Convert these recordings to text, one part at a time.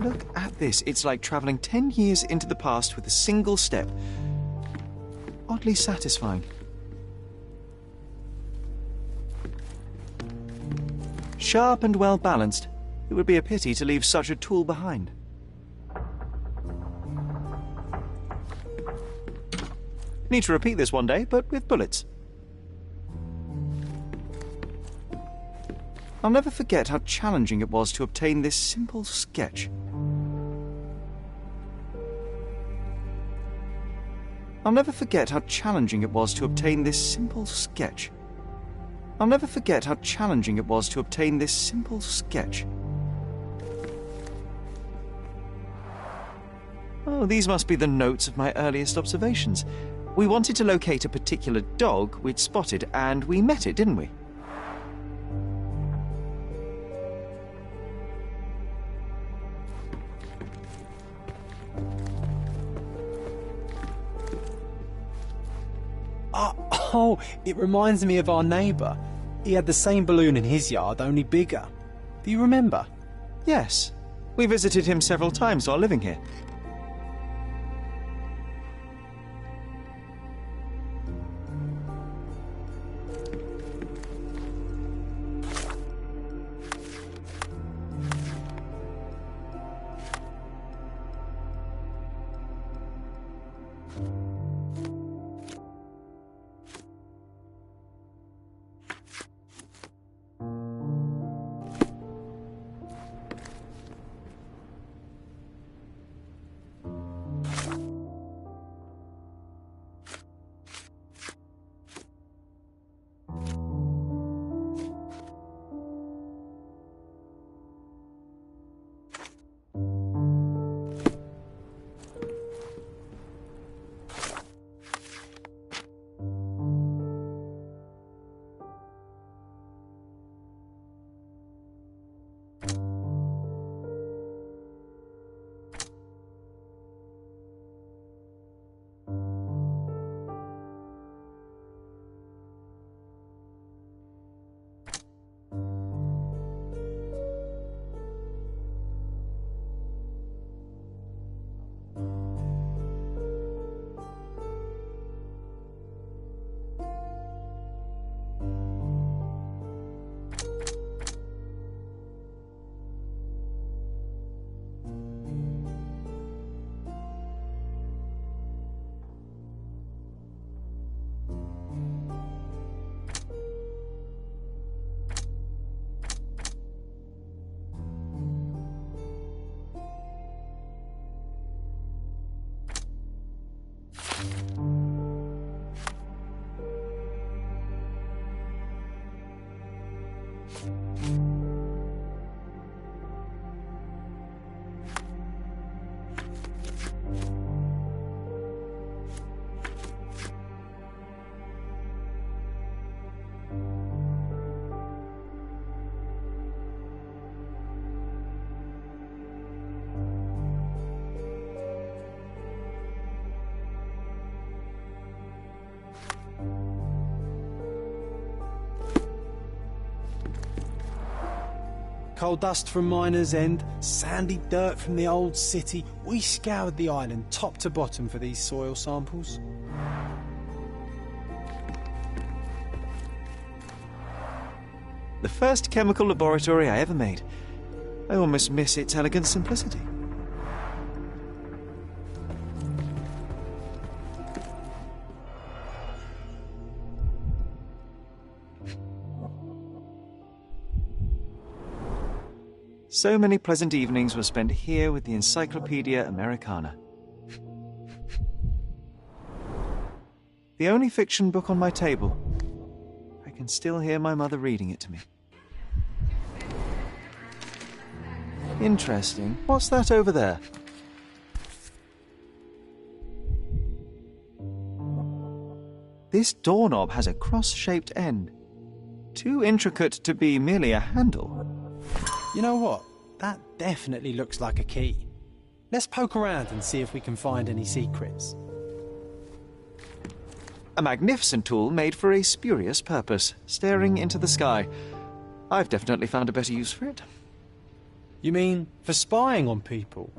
Look at this. It's like travelling 10 years into the past with a single step. Oddly satisfying. Sharp and well balanced. It would be a pity to leave such a tool behind. Need to repeat this one day, but with bullets. I'll never forget how challenging it was to obtain this simple sketch. I'll never forget how challenging it was to obtain this simple sketch. I'll never forget how challenging it was to obtain this simple sketch. Oh, these must be the notes of my earliest observations. We wanted to locate a particular dog we'd spotted, and we met it, didn't we? Oh, it reminds me of our neighbour. He had the same balloon in his yard, only bigger. Do you remember? Yes. We visited him several times while living here. Coal dust from Miner's End, sandy dirt from the old city. We scoured the island top to bottom for these soil samples. The first chemical laboratory I ever made. I almost miss its elegant simplicity. So many pleasant evenings were spent here with the Encyclopedia Americana. The only fiction book on my table. I can still hear my mother reading it to me. Interesting. What's that over there? This doorknob has a cross-shaped end. Too intricate to be merely a handle. You know what? That definitely looks like a key. Let's poke around and see if we can find any secrets. A magnificent tool made for a spurious purpose, staring into the sky. I've definitely found a better use for it. You mean for spying on people?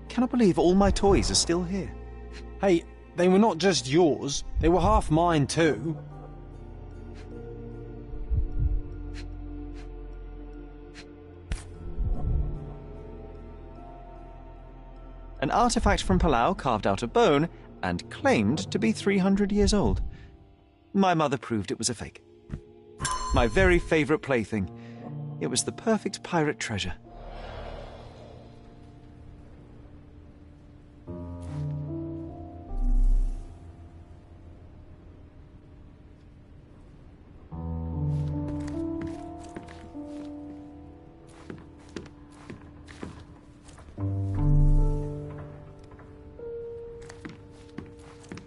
Cannot believe all my toys are still here. Hey, they were not just yours, they were half mine too. An artifact from Palau carved out of bone and claimed to be 300 years old. My mother proved it was a fake. My very favourite plaything. It was the perfect pirate treasure.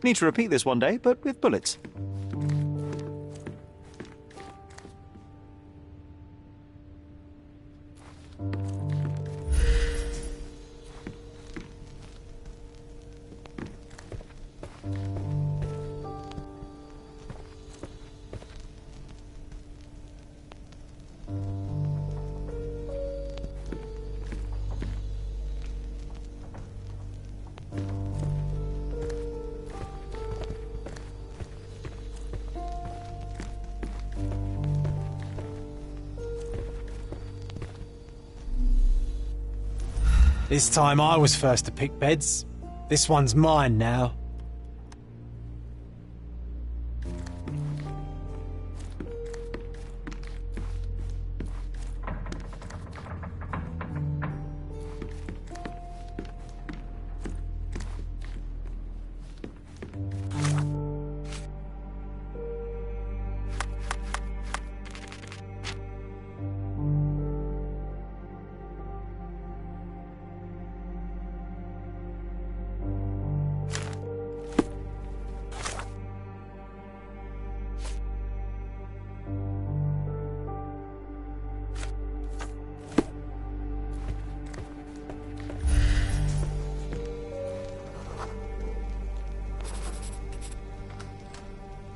Need to repeat this one day, but with bullets. This time I was first to pick beds. This one's mine now.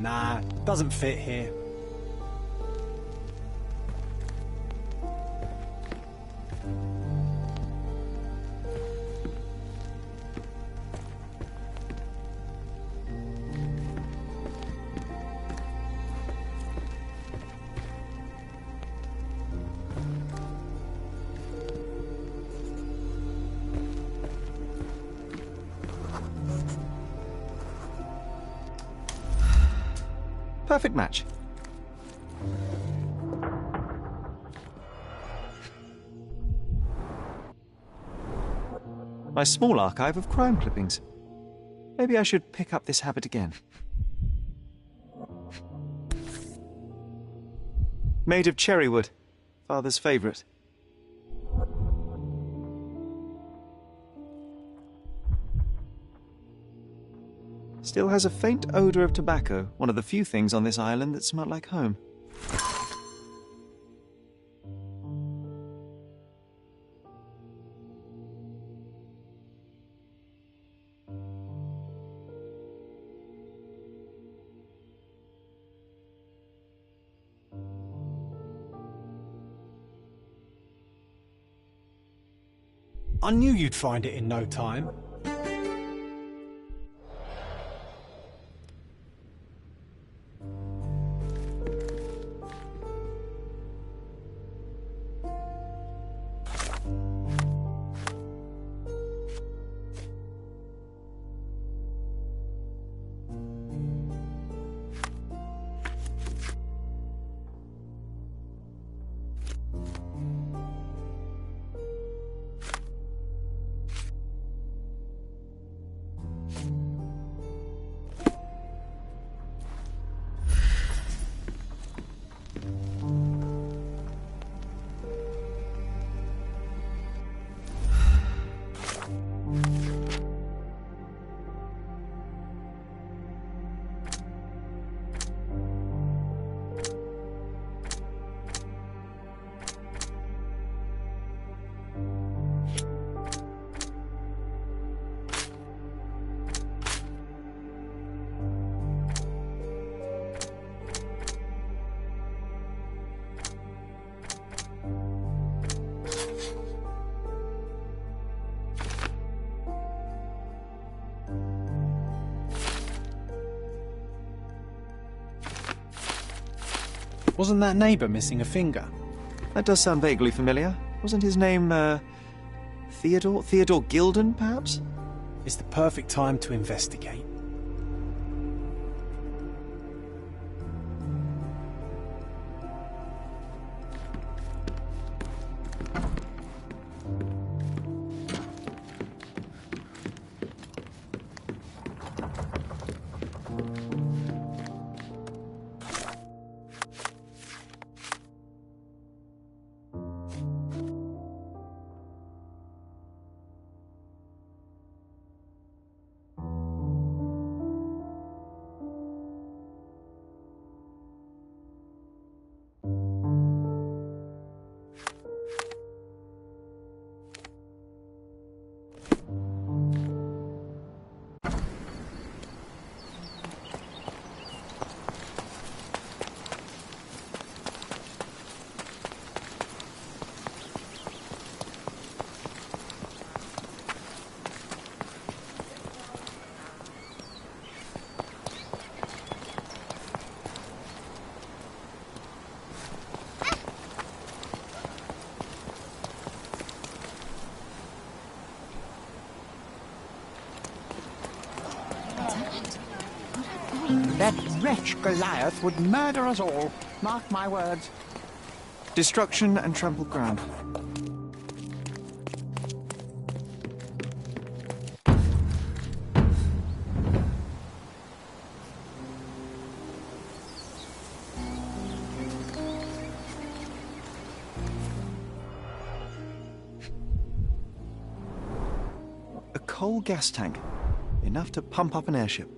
Nah, doesn't fit here. Perfect match. My small archive of crime clippings. Maybe I should pick up this habit again. Made of cherry wood. Father's favourite. Still has a faint odour of tobacco, one of the few things on this island that smell like home. I knew you'd find it in no time. Wasn't that neighbour missing a finger? That does sound vaguely familiar. Wasn't his name, Theodore? Theodore Gilden, perhaps? It's the perfect time to investigate. That wretch Goliath would murder us all. Mark my words. Destruction and trampled ground. A coal gas tank. Enough to pump up an airship.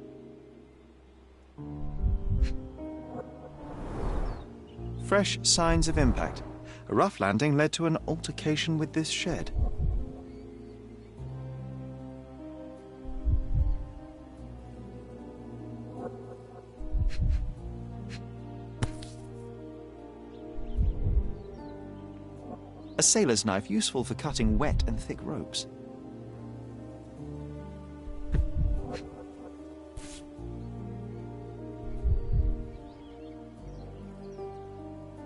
Fresh signs of impact. A rough landing led to an altercation with this shed. A sailor's knife useful for cutting wet and thick ropes.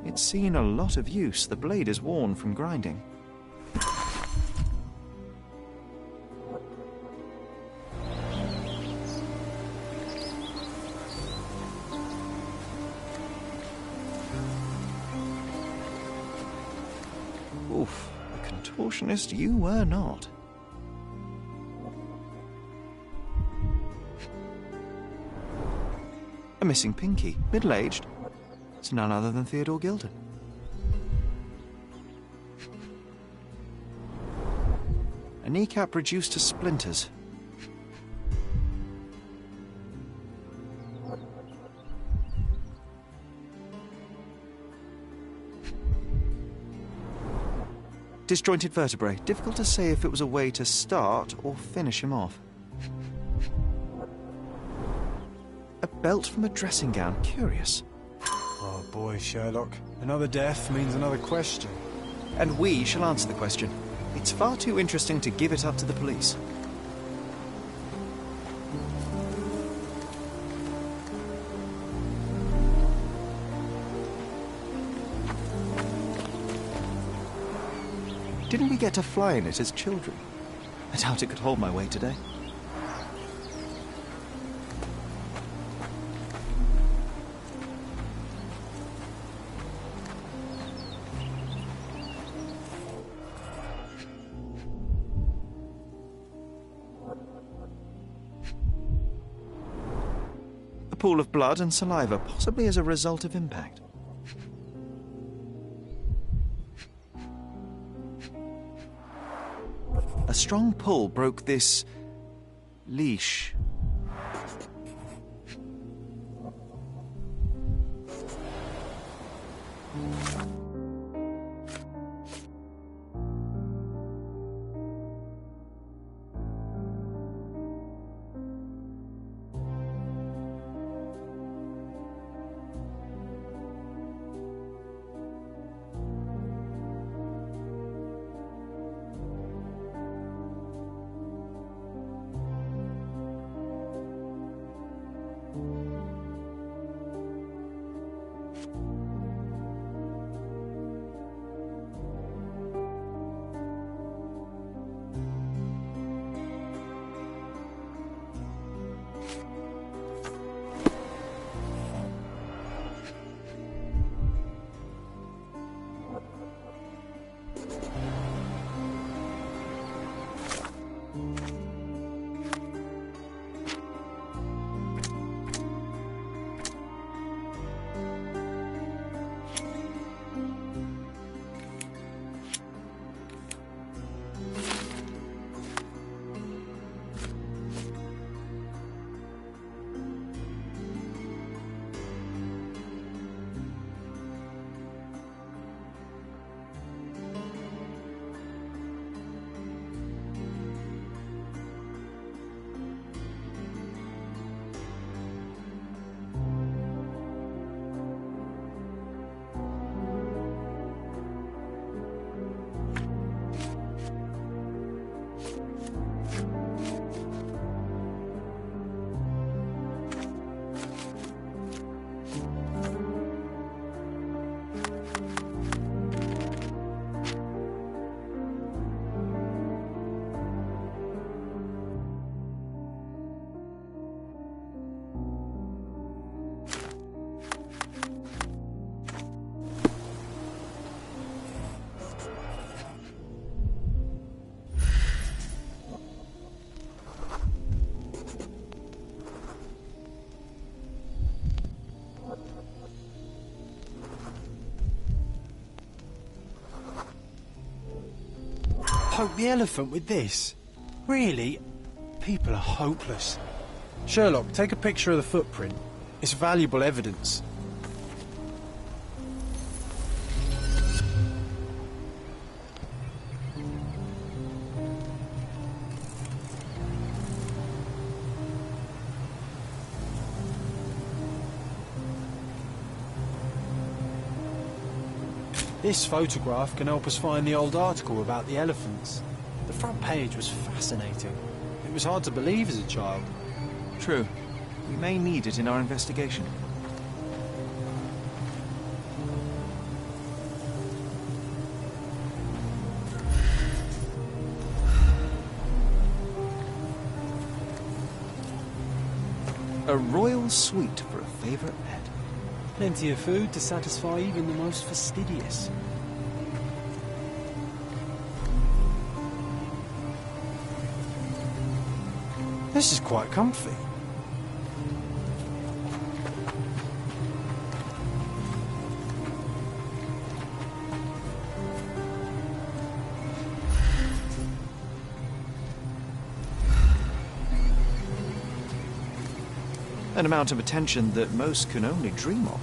It's seen a lot of use. The blade is worn from grinding. Oof, a contortionist you were not. A missing pinky, middle-aged. It's none other than Theodore Gilden. A kneecap reduced to splinters. Disjointed vertebrae. Difficult to say if it was a way to start or finish him off. A belt from a dressing gown. Curious. Oh boy, Sherlock. Another death means another question. And we shall answer the question. It's far too interesting to give it up to the police. Didn't we get to fly in it as children? I doubt it could hold my weight today. A pool of blood and saliva, possibly as a result of impact. A strong pull broke this leash. Poke the elephant with this? Really? People are hopeless. Sherlock, take a picture of the footprint. It's valuable evidence. This photograph can help us find the old article about the elephants. The front page was fascinating. It was hard to believe as a child. True. We may need it in our investigation. A royal suite for a favourite pet. Plenty of food to satisfy even the most fastidious. This is quite comfy. An amount of attention that most can only dream of.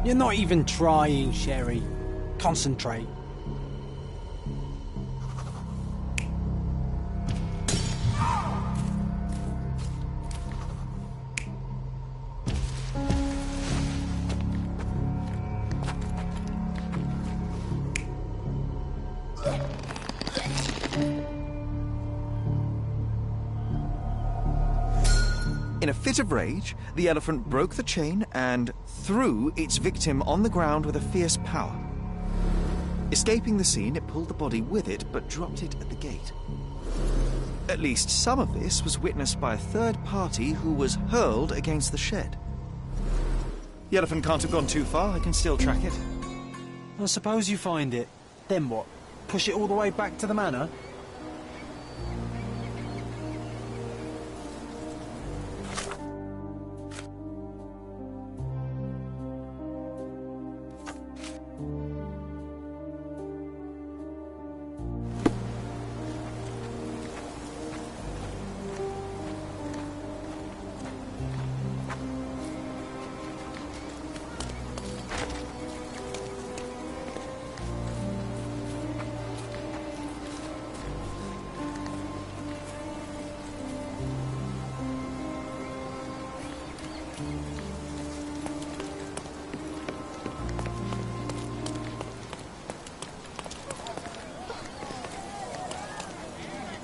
You're not even trying, Sherry. Concentrate. In a fit of rage, the elephant broke the chain and threw its victim on the ground with a fierce power. Escaping the scene, it pulled the body with it, but dropped it at the gate. At least some of this was witnessed by a third party who was hurled against the shed. The elephant can't have gone too far. I can still track it. Well, suppose you find it. Then what? Push it all the way back to the manor?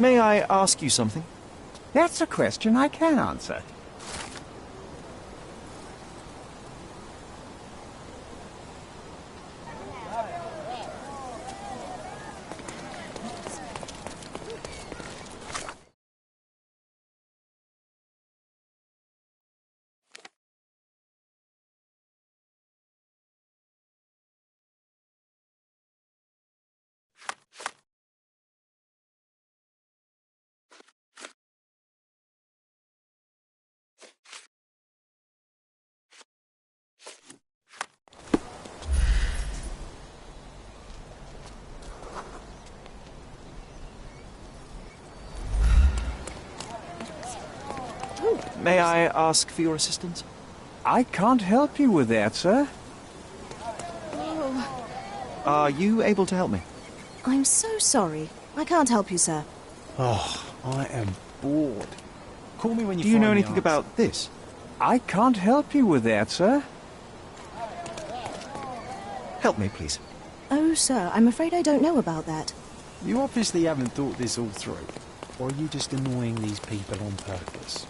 May I ask you something? That's a question I can answer. May I ask for your assistance? I can't help you with that, sir. Are you able to help me? I'm so sorry. I can't help you, sir. Oh, I am bored. Call me when you Do you find know the anything answer. about this? I can't help you with that, sir. Help me, please. Oh, sir, I'm afraid I don't know about that. You obviously haven't thought this all through. Or are you just annoying these people on purpose?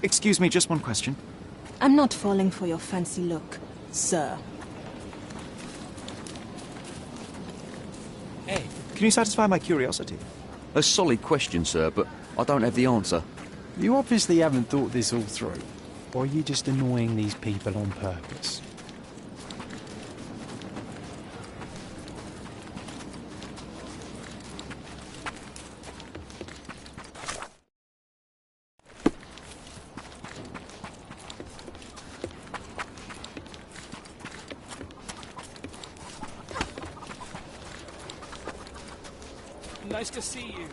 Excuse me, just one question. I'm not falling for your fancy look, sir. Hey, can you satisfy my curiosity? A solid question, sir, but I don't have the answer. You obviously haven't thought this all through. Or are you just annoying these people on purpose? Nice to see you.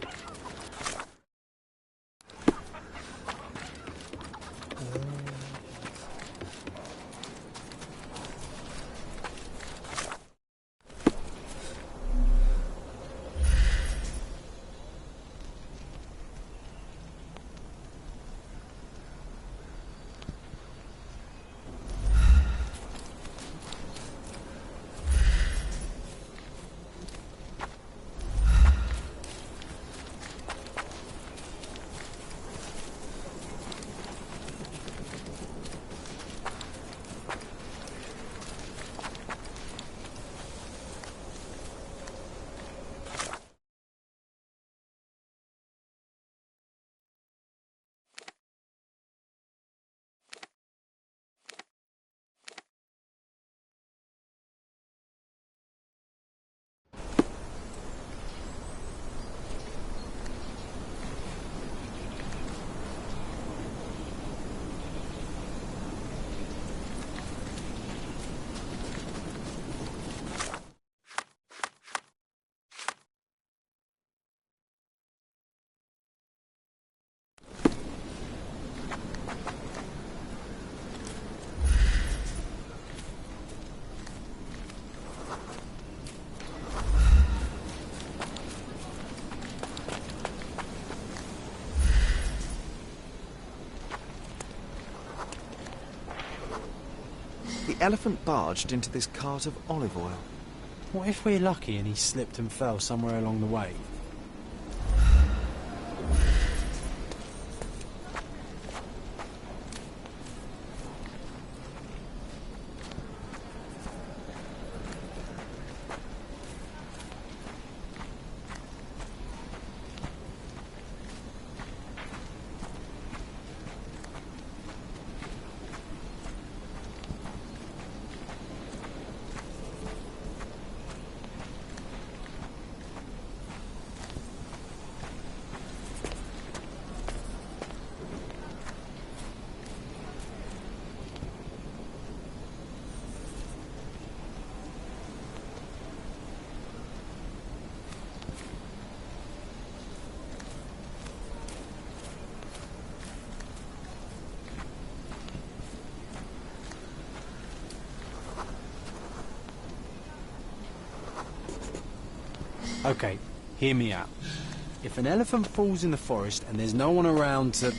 The elephant barged into this cart of olive oil. What if we're lucky and he slipped and fell somewhere along the way? Okay, hear me out. If an elephant falls in the forest and there's no one around to...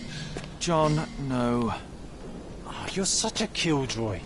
John, no. Oh, you're such a killjoy.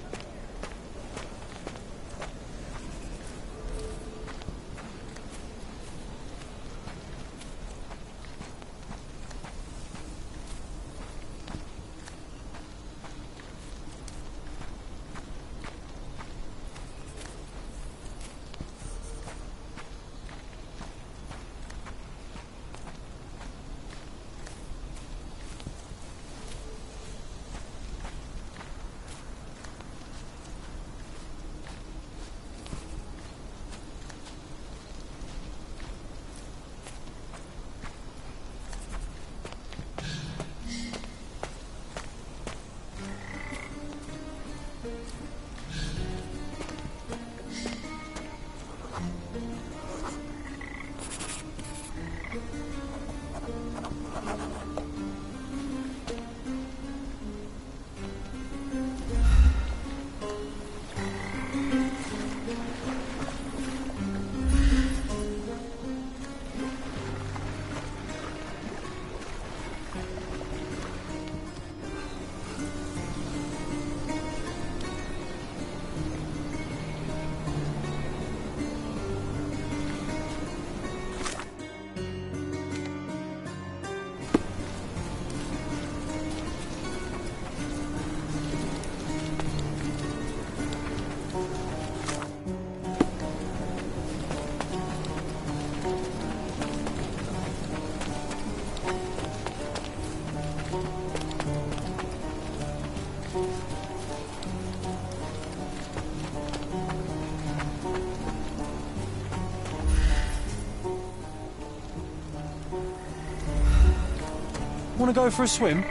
Want to go for a swim?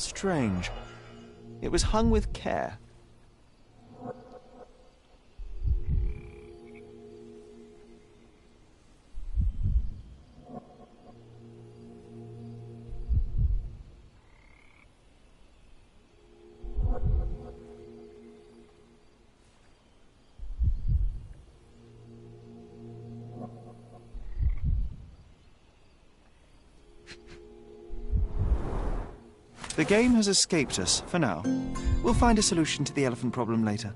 strange. It was hung with care. The game has escaped us, for now. We'll find a solution to the elephant problem later.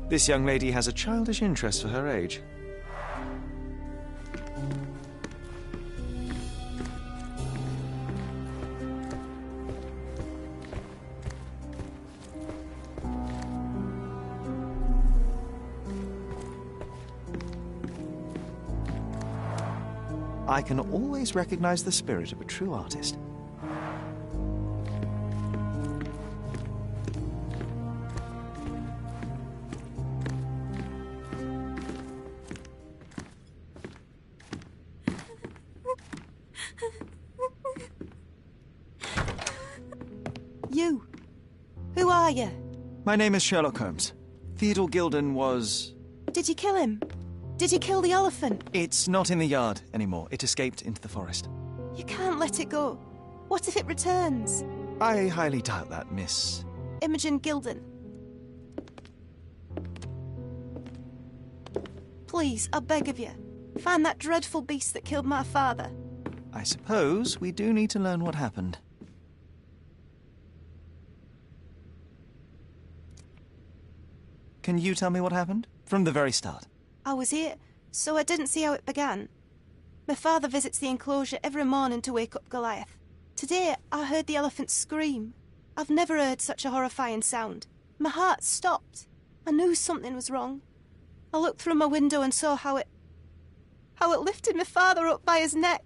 This young lady has a childish interest for her age. I can always recognize the spirit of a true artist. You. Who are you? My name is Sherlock Holmes. Theodore Gilden was... Did you kill him? Did you kill the elephant? It's not in the yard anymore. It escaped into the forest. You can't let it go. What if it returns? I highly doubt that, Miss... Imogen Gilden. Please, I beg of you, find that dreadful beast that killed my father. I suppose we do need to learn what happened. Can you tell me what happened? From the very start. I was here, so I didn't see how it began. My father visits the enclosure every morning to wake up Goliath. Today, I heard the elephant scream. I've never heard such a horrifying sound. My heart stopped. I knew something was wrong. I looked through my window and saw how it lifted my father up by his neck.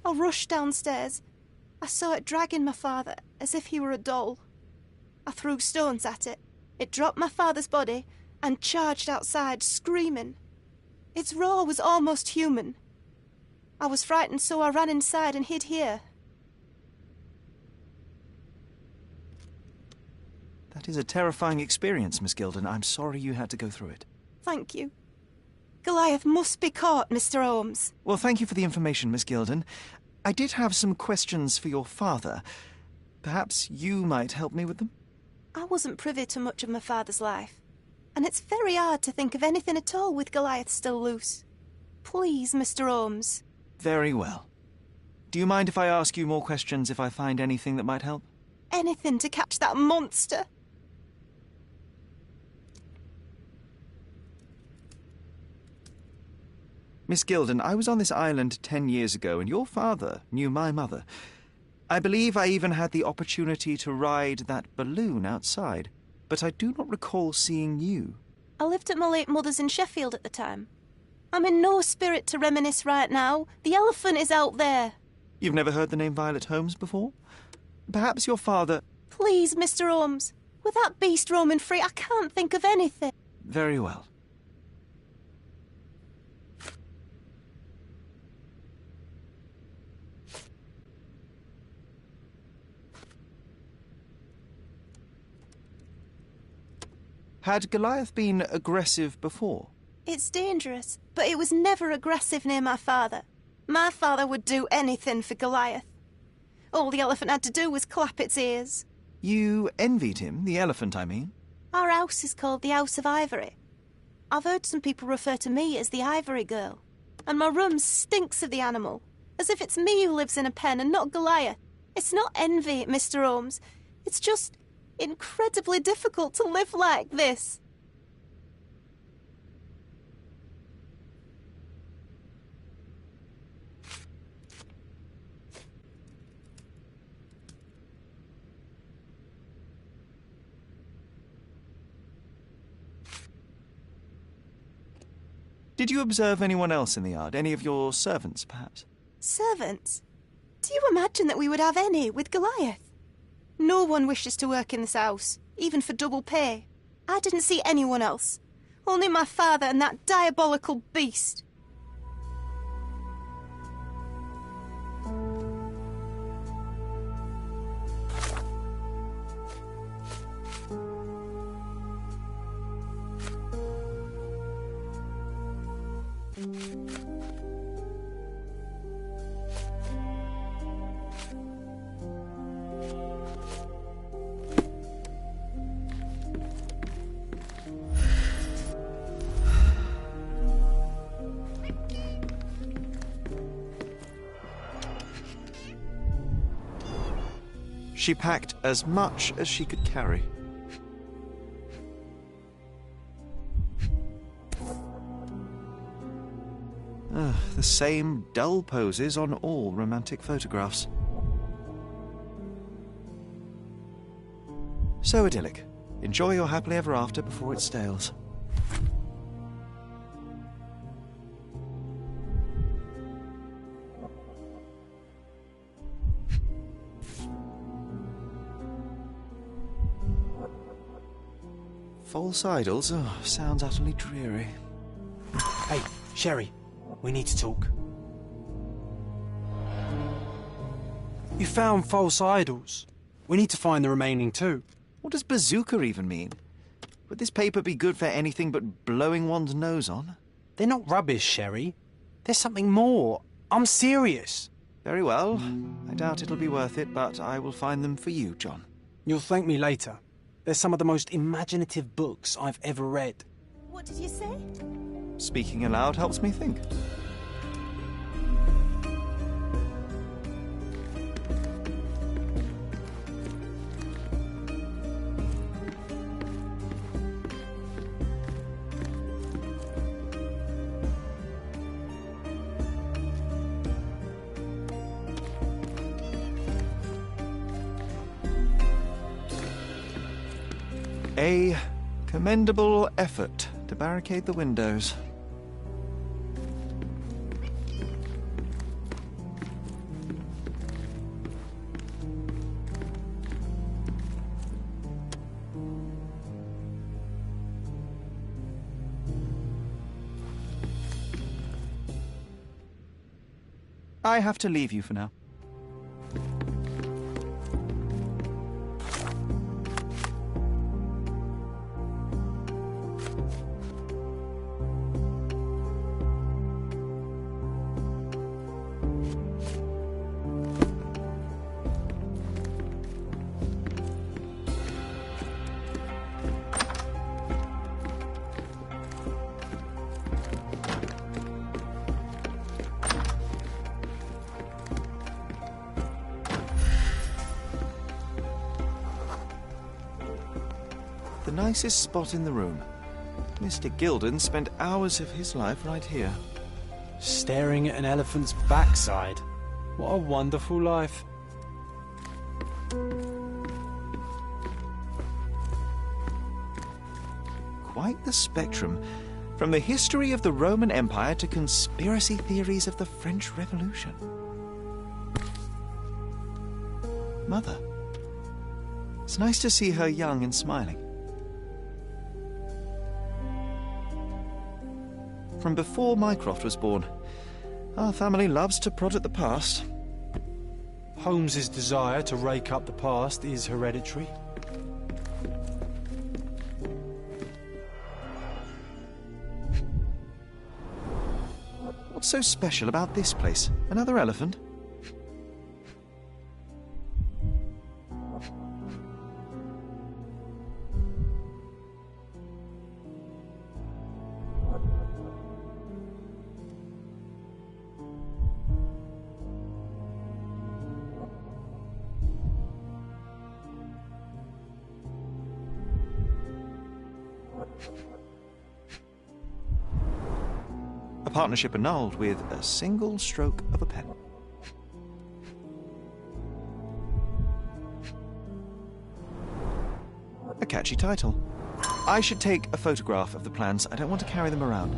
I rushed downstairs. I saw it dragging my father as if he were a doll. I threw stones at it. It dropped my father's body and charged outside, screaming. Its roar was almost human. I was frightened, so I ran inside and hid here. That is a terrifying experience, Miss Gilden. I'm sorry you had to go through it. Thank you. Goliath must be caught, Mr. Holmes. Well, thank you for the information, Miss Gilden. I did have some questions for your father. Perhaps you might help me with them? I wasn't privy to much of my father's life, and it's very hard to think of anything at all with Goliath still loose. Please, Mr. Holmes. Very well. Do you mind if I ask you more questions if I find anything that might help? anything to catch that monster. Miss Gilden, I was on this island 10 years ago, and your father knew my mother. I believe I even had the opportunity to ride that balloon outside, but I do not recall seeing you. I lived at my late mother's in Sheffield at the time. I'm in no spirit to reminisce right now. The elephant is out there. You've never heard the name Violet Holmes before? Perhaps your father... Please, Mr. Holmes. With that beast roaming free, I can't think of anything. Very well. Had Goliath been aggressive before? It's dangerous, but it was never aggressive near my father. My father would do anything for Goliath. All the elephant had to do was clap its ears. You envied him, the elephant, I mean? Our house is called the House of Ivory. I've heard some people refer to me as the Ivory Girl. And my room stinks of the animal, as if it's me who lives in a pen and not Goliath. It's not envy, Mr. Holmes. It's just incredibly difficult to live like this. Did you observe anyone else in the yard? Any of your servants, perhaps? Servants? Do you imagine that we would have any with Goliath? No one wishes to work in this house, even for double pay. I didn't see anyone else. Only my father and that diabolical beast. She packed as much as she could carry. The same dull poses on all romantic photographs. So idyllic. Enjoy your happily ever after before it stales. False idols? Oh, sounds utterly dreary. Hey, Sherry, we need to talk. You found false idols. We need to find the remaining two. What does bazooka even mean? Would this paper be good for anything but blowing one's nose on? They're not rubbish, Sherry. There's something more. I'm serious. Very well. I doubt it'll be worth it, but I will find them for you, John. You'll thank me later. They're some of the most imaginative books I've ever read. What did you say? Speaking aloud helps me think. A commendable effort to barricade the windows. I have to leave you for now. the nicest spot in the room. Mr. Gilden spent hours of his life right here. Staring at an elephant's backside. What a wonderful life. Quite the spectrum. From the history of the Roman Empire to conspiracy theories of the French Revolution. Mother. It's nice to see her young and smiling. From before Mycroft was born, our family loves to prod at the past. Holmes's desire to rake up the past is hereditary. What's so special about this place? Another elephant? A partnership annulled with a single stroke of a pen. A catchy title. I should take a photograph of the plans. I don't want to carry them around.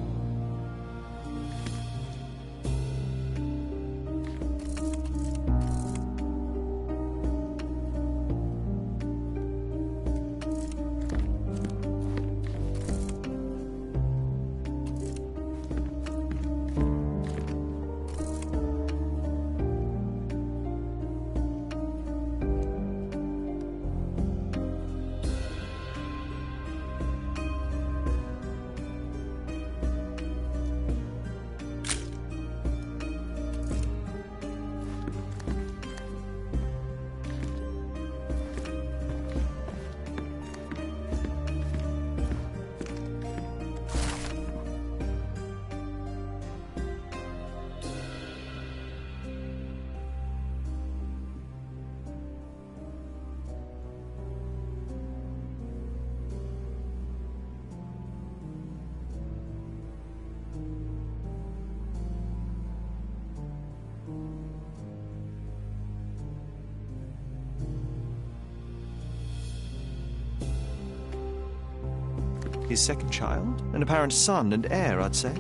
His second child? An apparent son and heir, I'd say.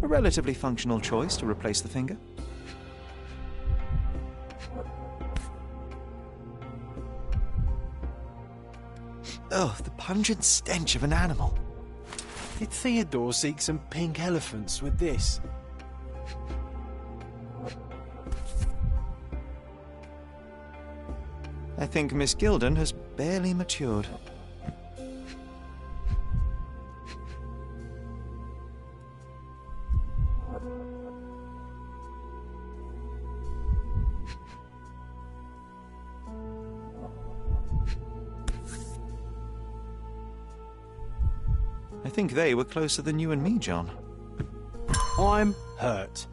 A relatively functional choice to replace the finger. Oh, the pungent stench of an animal. Did Theodore seek some pink elephants with this? I think Miss Gilden has barely matured. I think they were closer than you and me, John. I'm hurt.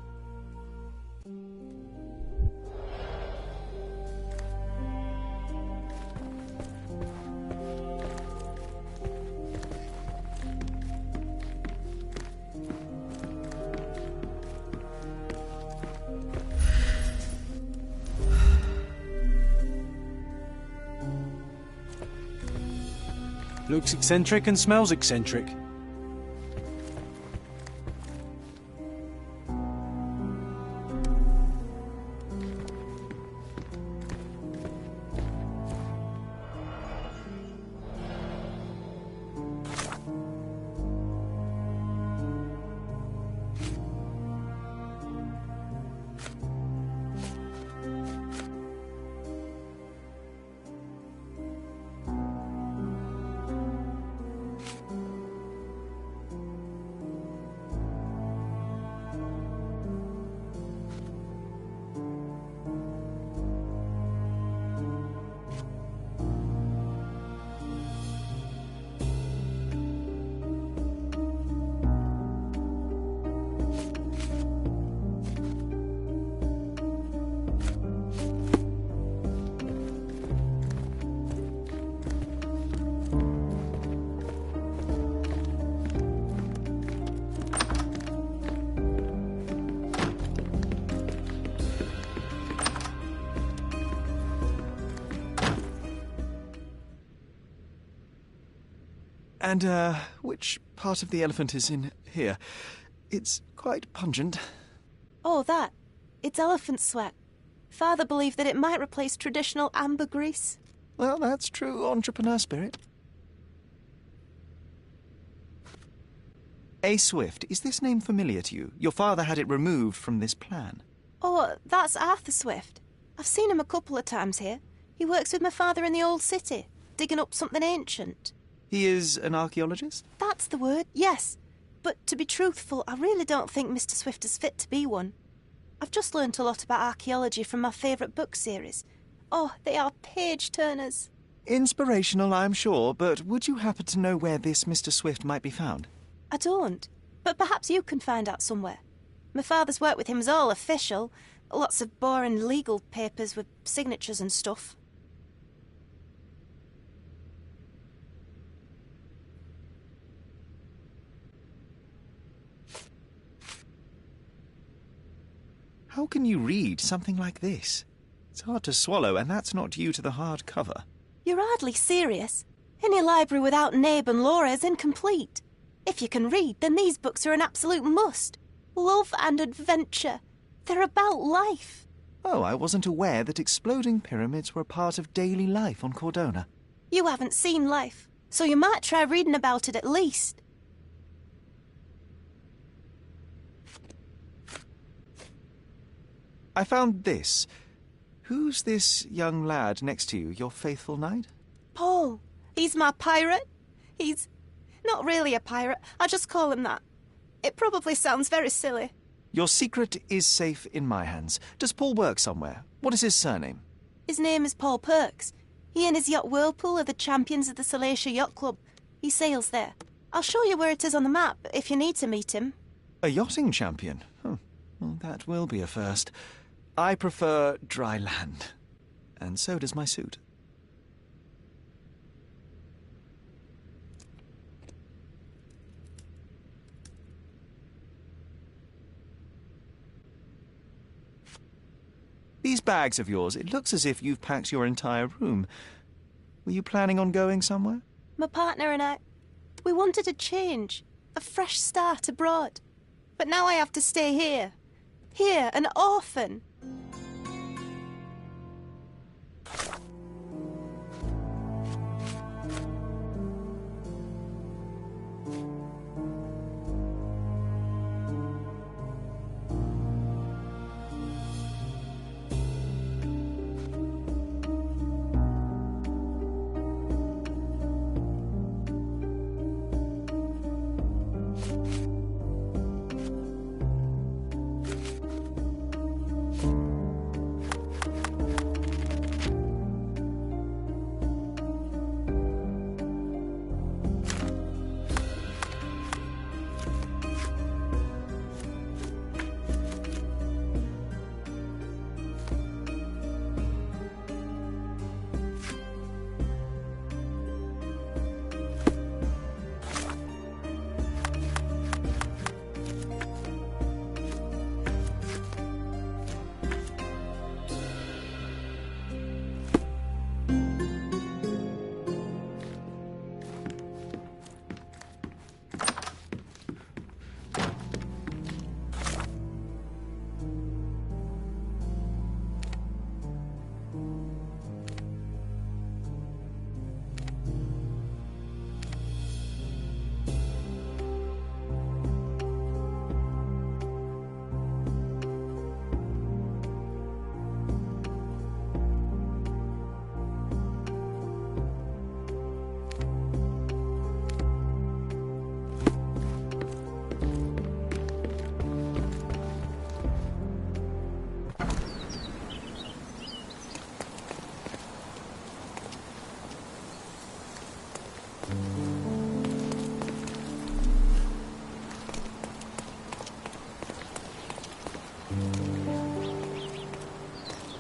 Looks eccentric and smells eccentric. And, which part of the elephant is in here? It's quite pungent. Oh, that. It's elephant sweat. Father believed that it might replace traditional ambergris. Well, that's true entrepreneur spirit. A. Swift, is this name familiar to you? Your father had it removed from this plan. Oh, that's Arthur Swift. I've seen him a couple of times here. He works with my father in the old city, digging up something ancient. He is an archaeologist? That's the word, yes. But to be truthful, I really don't think Mr. Swift is fit to be one. I've just learnt a lot about archaeology from my favourite book series. Oh, they are page-turners. Inspirational, I'm sure, but would you happen to know where this Mr. Swift might be found? I don't, but perhaps you can find out somewhere. My father's work with him is all official. Lots of boring legal papers with signatures and stuff. How can you read something like this? It's hard to swallow, and that's not due to the hard cover. You're hardly serious. Any library without Nabe and Laura is incomplete. If you can read, then these books are an absolute must. Love and adventure. They're about life. Oh, I wasn't aware that exploding pyramids were a part of daily life on Cordona. You haven't seen life, so you might try reading about it at least. I found this. Who's this young lad next to you, your faithful knight? Paul. He's my pirate. He's not really a pirate. I just call him that. It probably sounds very silly. Your secret is safe in my hands. Does Paul work somewhere? What is his surname? His name is Paul Perks. He and his yacht Whirlpool are the champions of the Salacia Yacht Club. He sails there. I'll show you where it is on the map if you need to meet him. A yachting champion? Well, that will be a first. I prefer dry land. And so does my suit. These bags of yours, it looks as if you've packed your entire room. Were you planning on going somewhere? My partner and I, we wanted a change, a fresh start abroad. But now I have to stay here. Here, an orphan.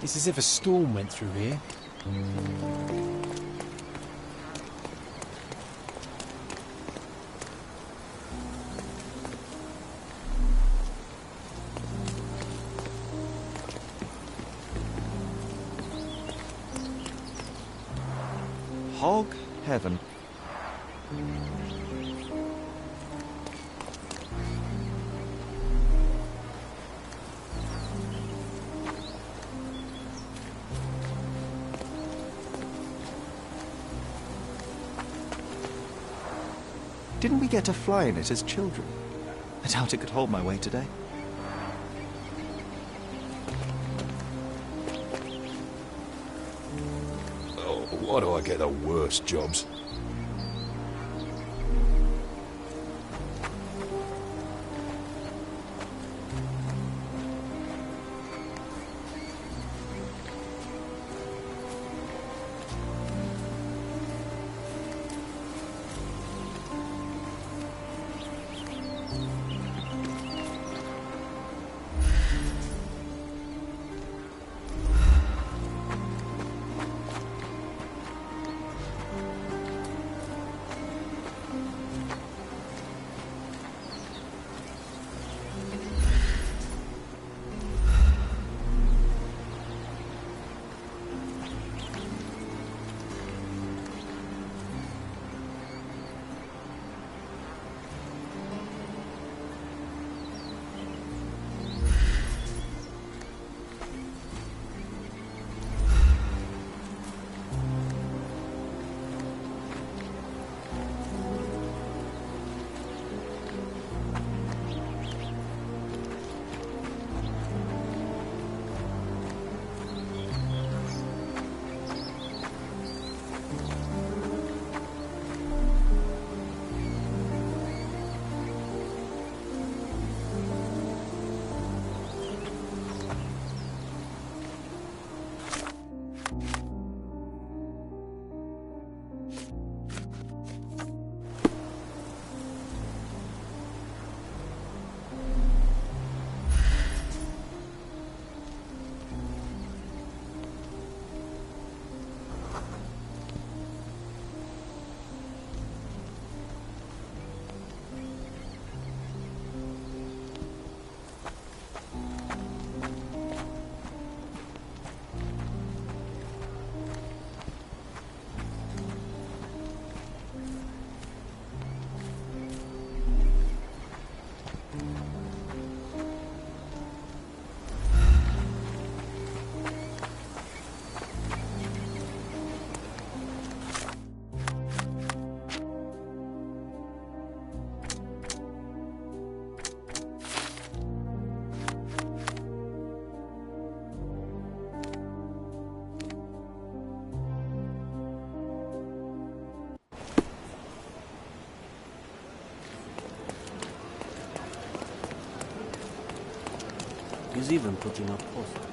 It's as if a storm went through here. Hog heaven. Didn't we get to fly in it as children? I doubt it could hold my weight today. Oh, why do I get the worst jobs? He's even putting up posters.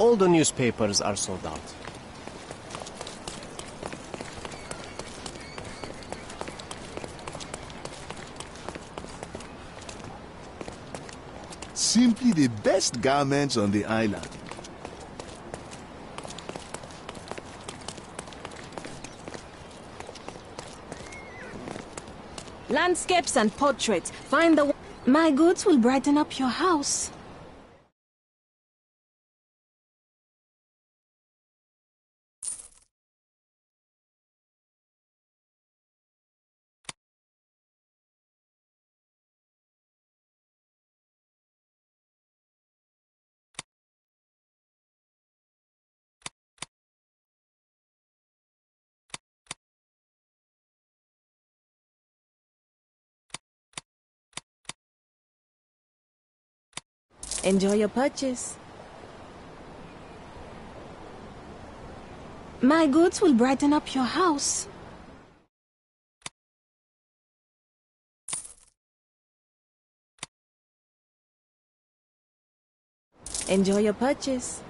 All the newspapers are sold out. Simply the best garments on the island. Landscapes and portraits. Find the... My goods will brighten up your house. Enjoy your purchase. My goods will brighten up your house. Enjoy your purchase.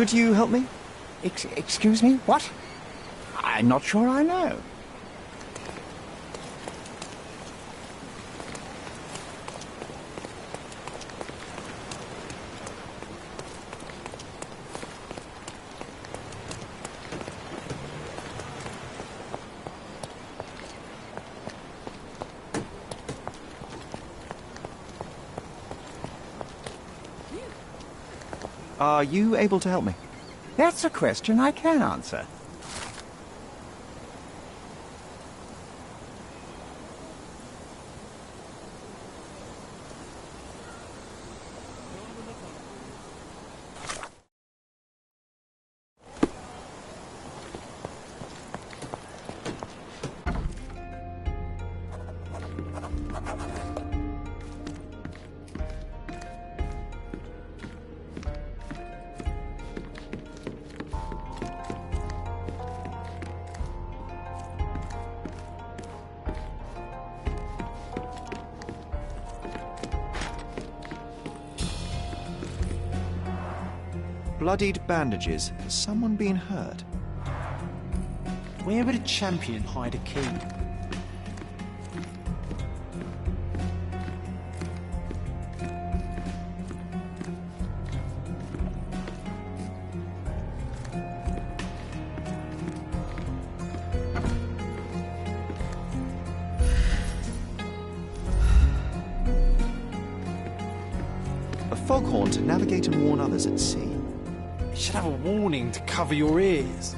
Could you help me? Excuse me? What? I'm not sure I know. Are you able to help me? That's a question I can answer. Bloodied bandages. Has someone been hurt? Where would a champion hide a key? A foghorn to navigate and warn others at sea. It should have a warning to cover your ears.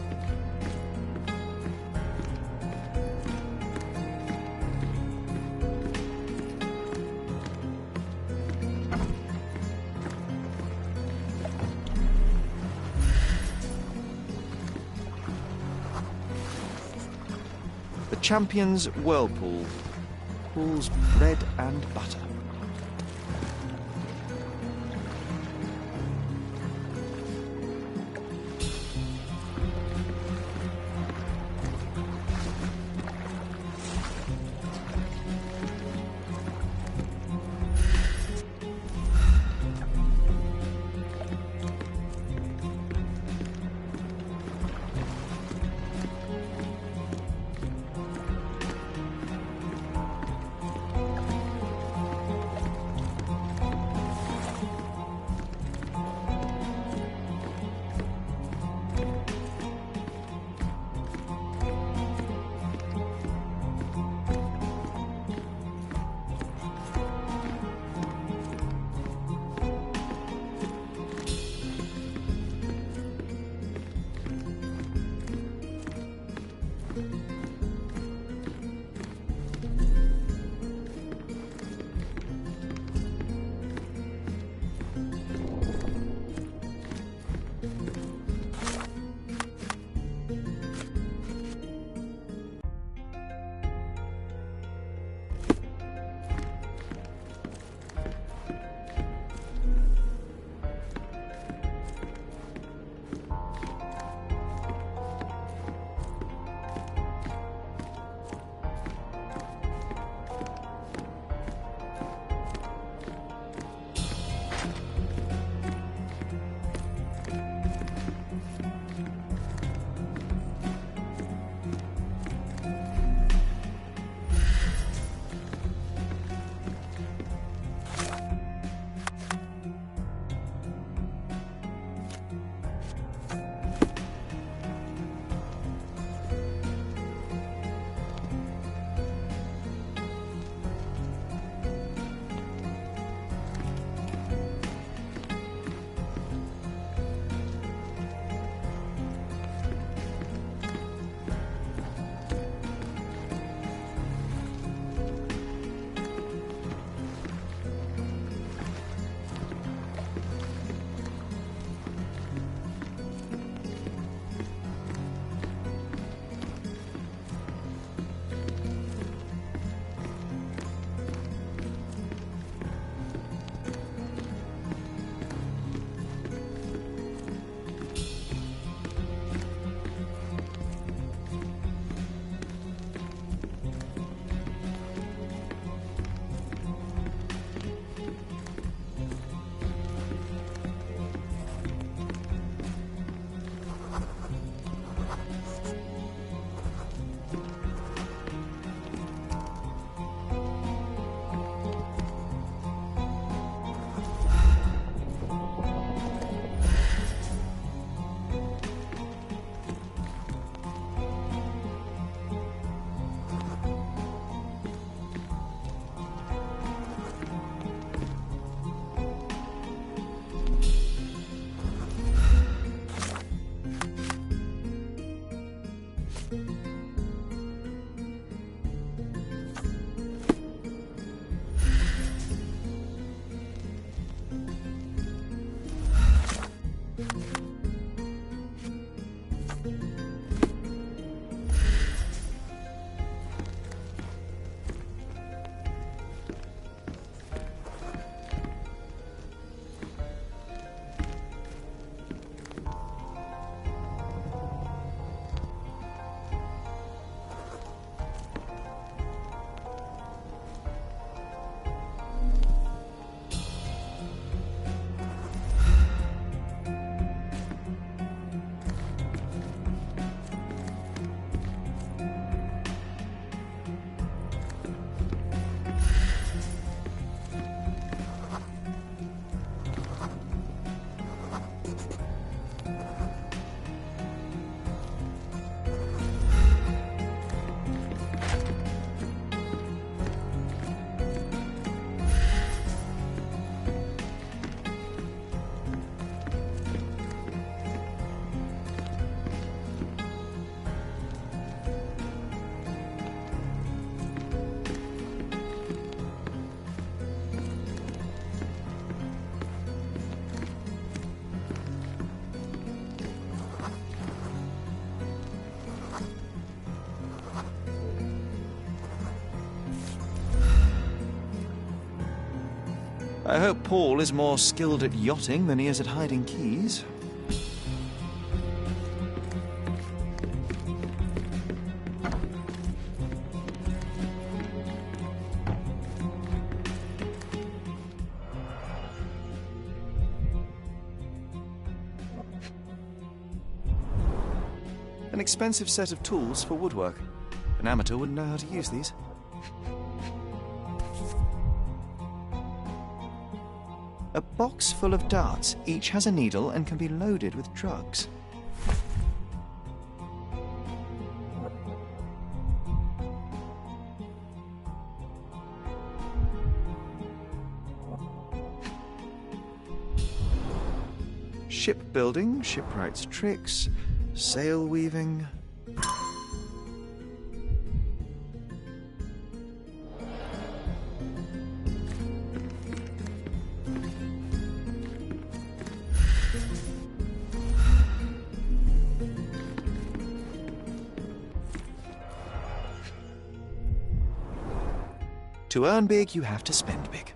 The Champion's Whirlpool. Pools bread and butter. I hope Paul is more skilled at yachting than he is at hiding keys. An expensive set of tools for woodwork. An amateur wouldn't know how to use these. A box full of darts. Each has a needle and can be loaded with drugs. Shipbuilding, shipwright's tricks, sail weaving. To earn big, you have to spend big.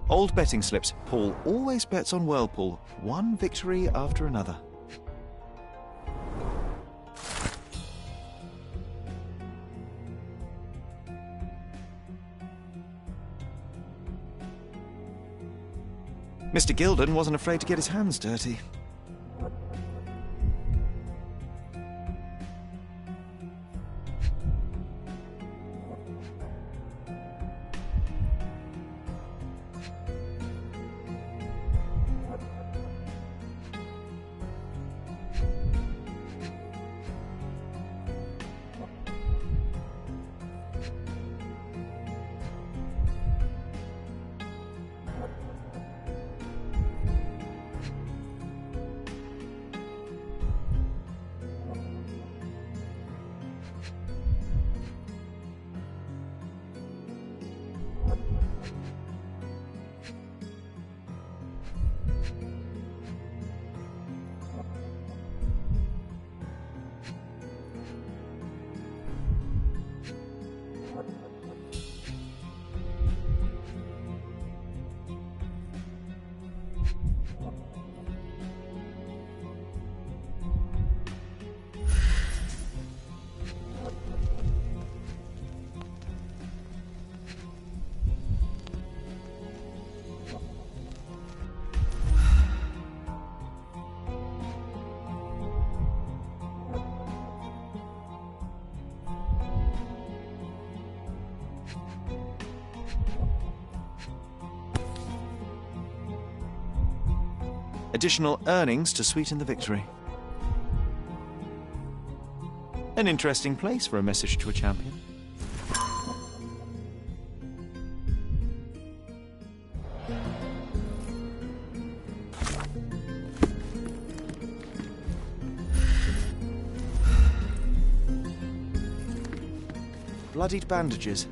Old betting slips. Paul always bets on Whirlpool, one victory after another. Mr. Gilden wasn't afraid to get his hands dirty. Additional earnings to sweeten the victory. An interesting place for a message to a champion. Bloodied bandages.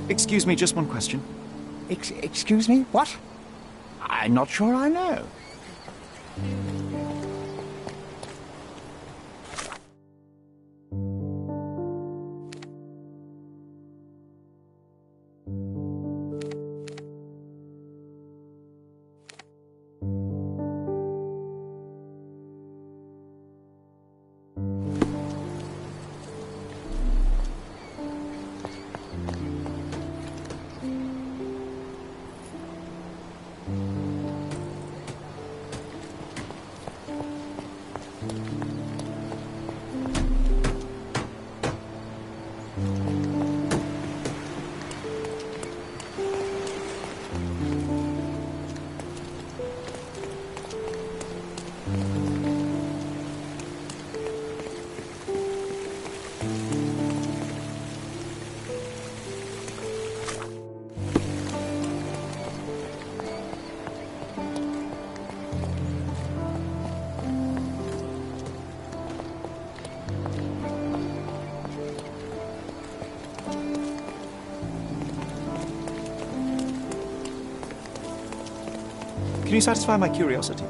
Excuse me, just one question. Excuse me? What? I'm not sure I know. Can you satisfy my curiosity?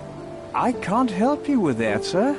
I can't help you with that, sir.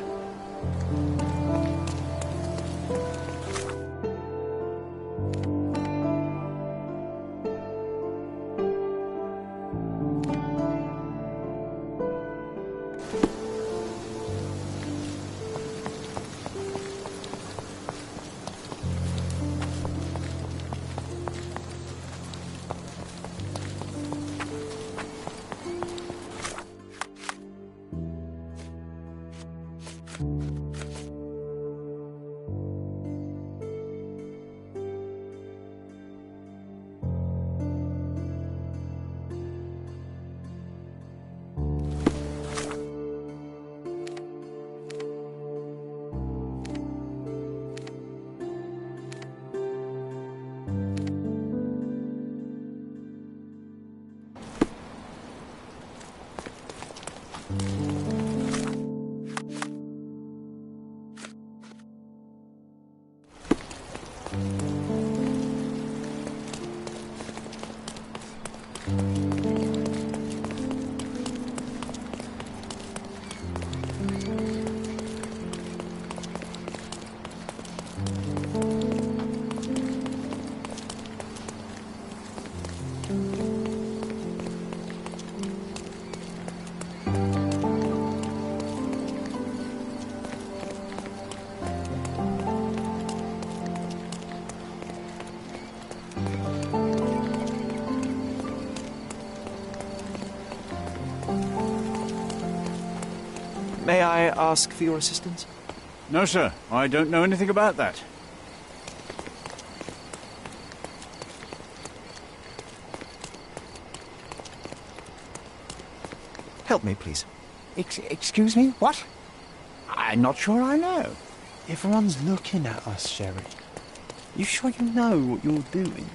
May I ask for your assistance? No, sir. I don't know anything about that. Help me, please. Excuse me? What? I'm not sure I know. Everyone's looking at us, Sherry. You sure you know what you're doing?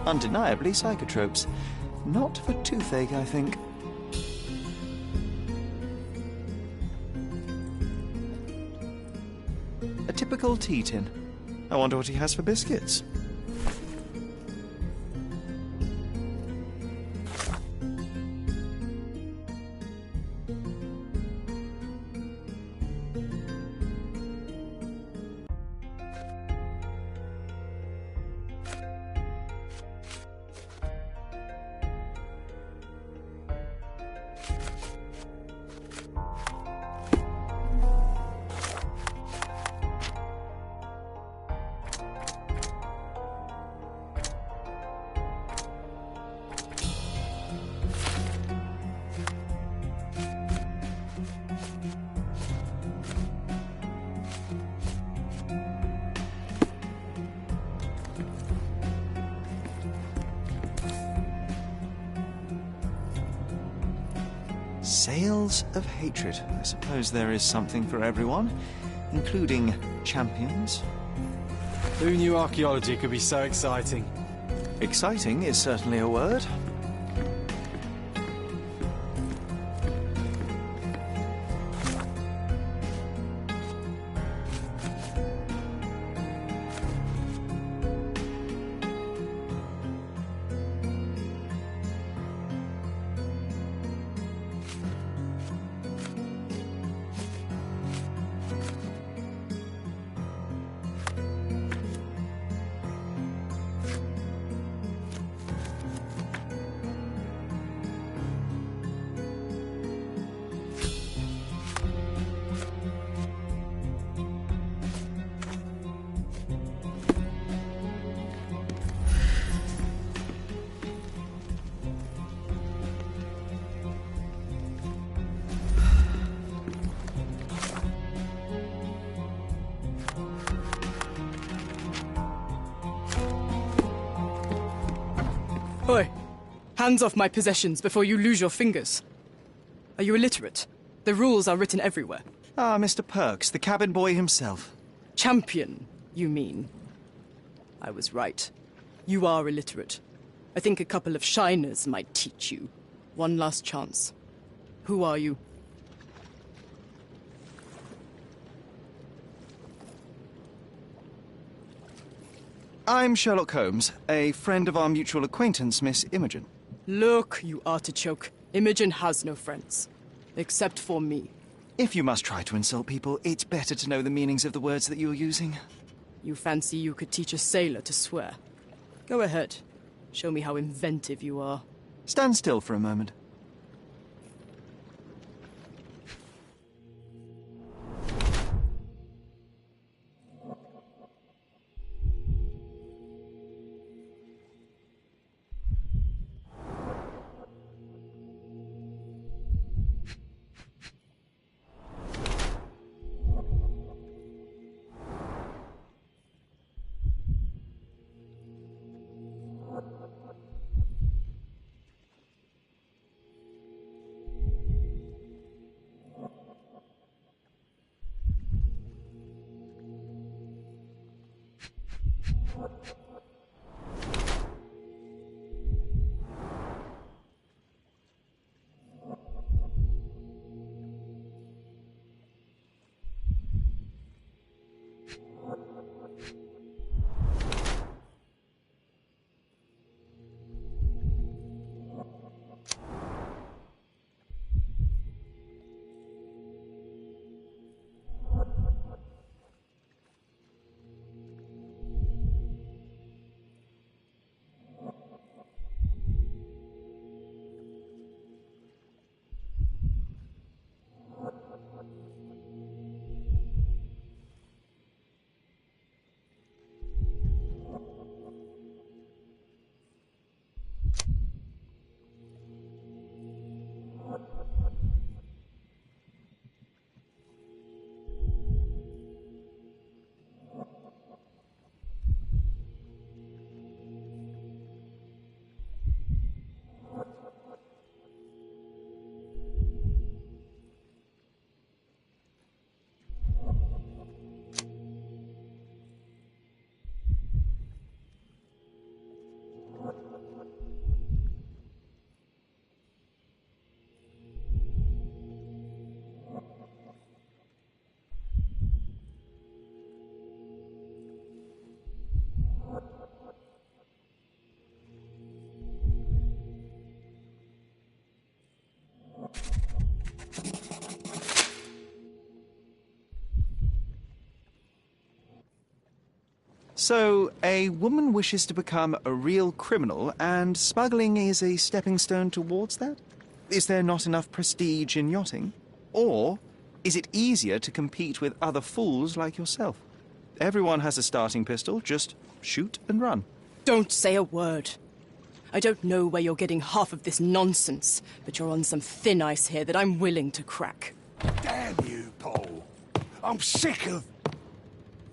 Undeniably psychotropes. Not for toothache, I think. A typical tea tin. I wonder what he has for biscuits. Sails of hatred. I suppose there is something for everyone, including champions. Who knew archaeology could be so exciting? Exciting is certainly a word. Oi! Hands off my possessions before you lose your fingers. Are you illiterate? The rules are written everywhere. Ah, Mr. Perks, the cabin boy himself. Champion, you mean? I was right. You are illiterate. I think a couple of shiners might teach you. One last chance. Who are you? I'm Sherlock Holmes, a friend of our mutual acquaintance, Miss Imogen. Look, you artichoke. Imogen has no friends. Except for me. If you must try to insult people, it's better to know the meanings of the words that you're using. You fancy you could teach a sailor to swear? Go ahead. Show me how inventive you are. Stand still for a moment. So, a woman wishes to become a real criminal, and smuggling is a stepping stone towards that? Is there not enough prestige in yachting? Or is it easier to compete with other fools like yourself? Everyone has a starting pistol, just shoot and run. Don't say a word. I don't know where you're getting half of this nonsense, but you're on some thin ice here that I'm willing to crack. Damn you, Paul. I'm sick of...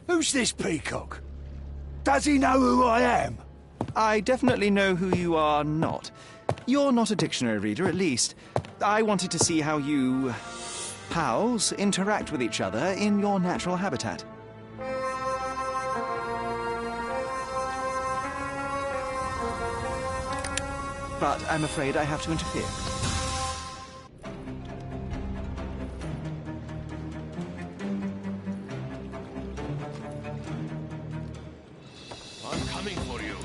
Who's this peacock? Does he know who I am? I definitely know who you are not. You're not a dictionary reader, at least. I wanted to see how you... pals interact with each other in your natural habitat. But I'm afraid I have to interfere. I'm coming for you.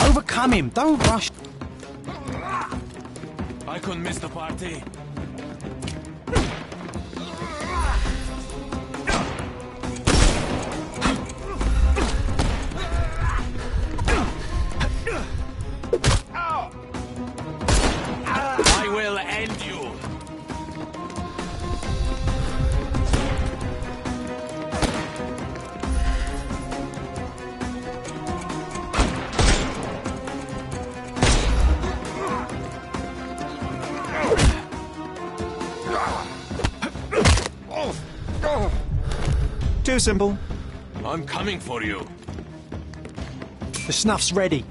Overcome him, don't rush. I couldn't miss the party. I will end you. Too simple. I'm coming for you. The snuff's ready.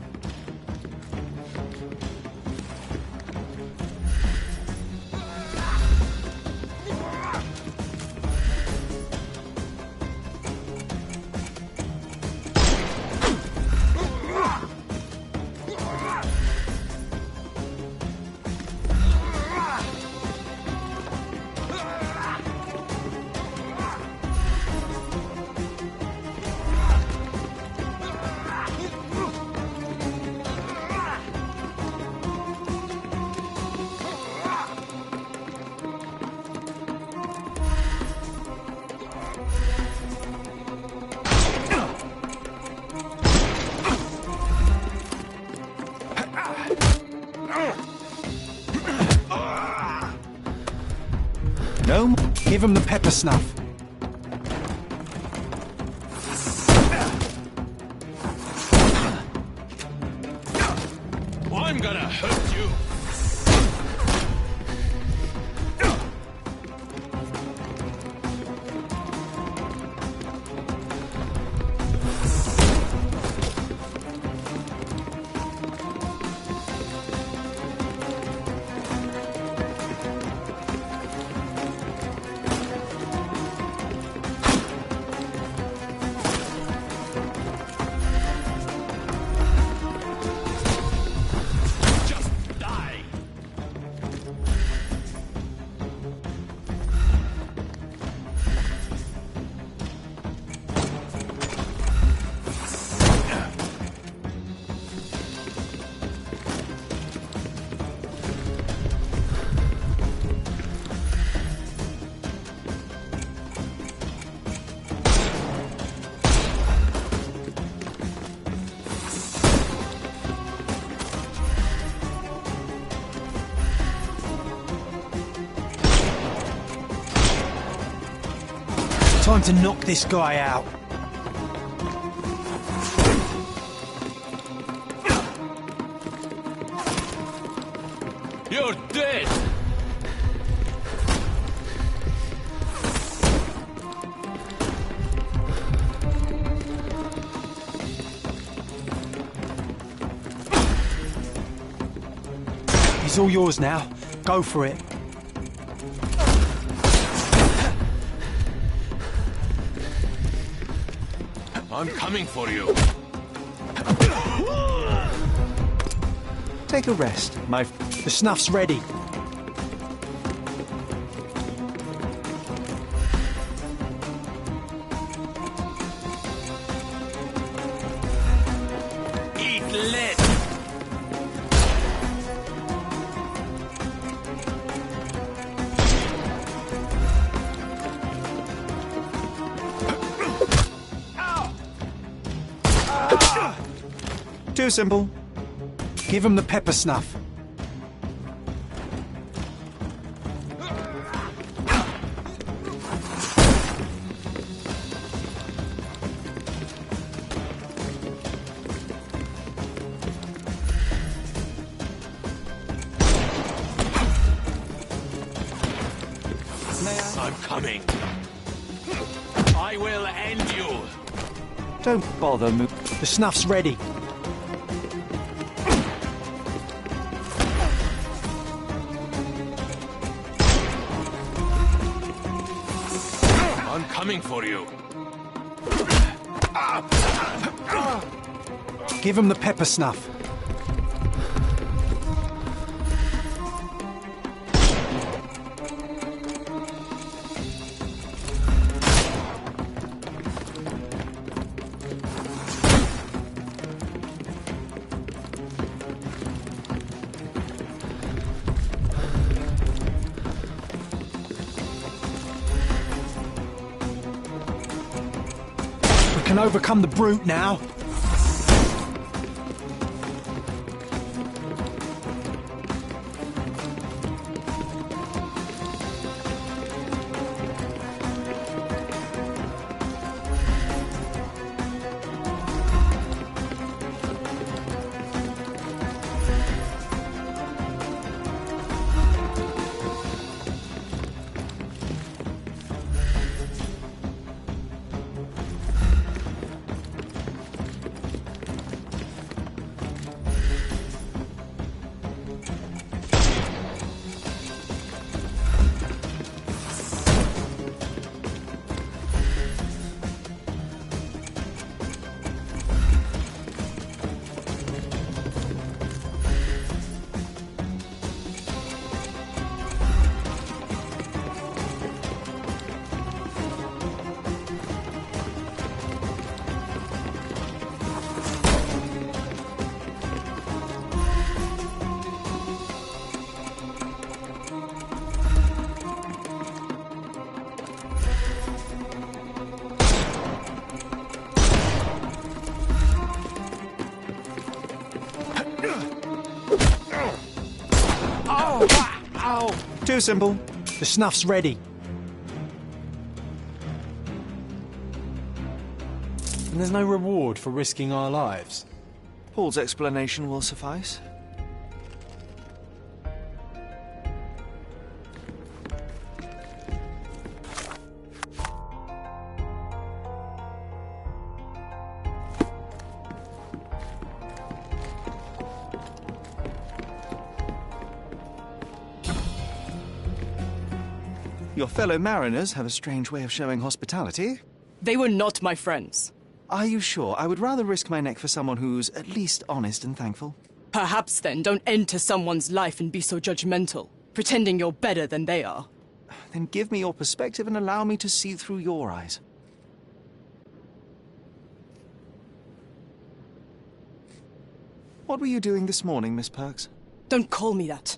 No? Give him the pepper snuff. I'm gonna hurt you. Time to knock this guy out. You're dead. He's all yours now. Go for it. I'm coming for you. Take a rest, my... The snuff's ready. Eat lead. Too simple. Give him the pepper snuff. I'm coming. I will end you. Don't bother, The snuff's ready. I'm coming for you. Give him the pepper snuff. We can overcome the brute now. Too simple. The snuff's ready. And there's no reward for risking our lives. Paul's explanation will suffice. Your fellow mariners have a strange way of showing hospitality. They were not my friends. Are you sure? I would rather risk my neck for someone who's at least honest and thankful. Perhaps then don't enter someone's life and be so judgmental, pretending you're better than they are. Then give me your perspective and allow me to see through your eyes. What were you doing this morning, Miss Perks? Don't call me that.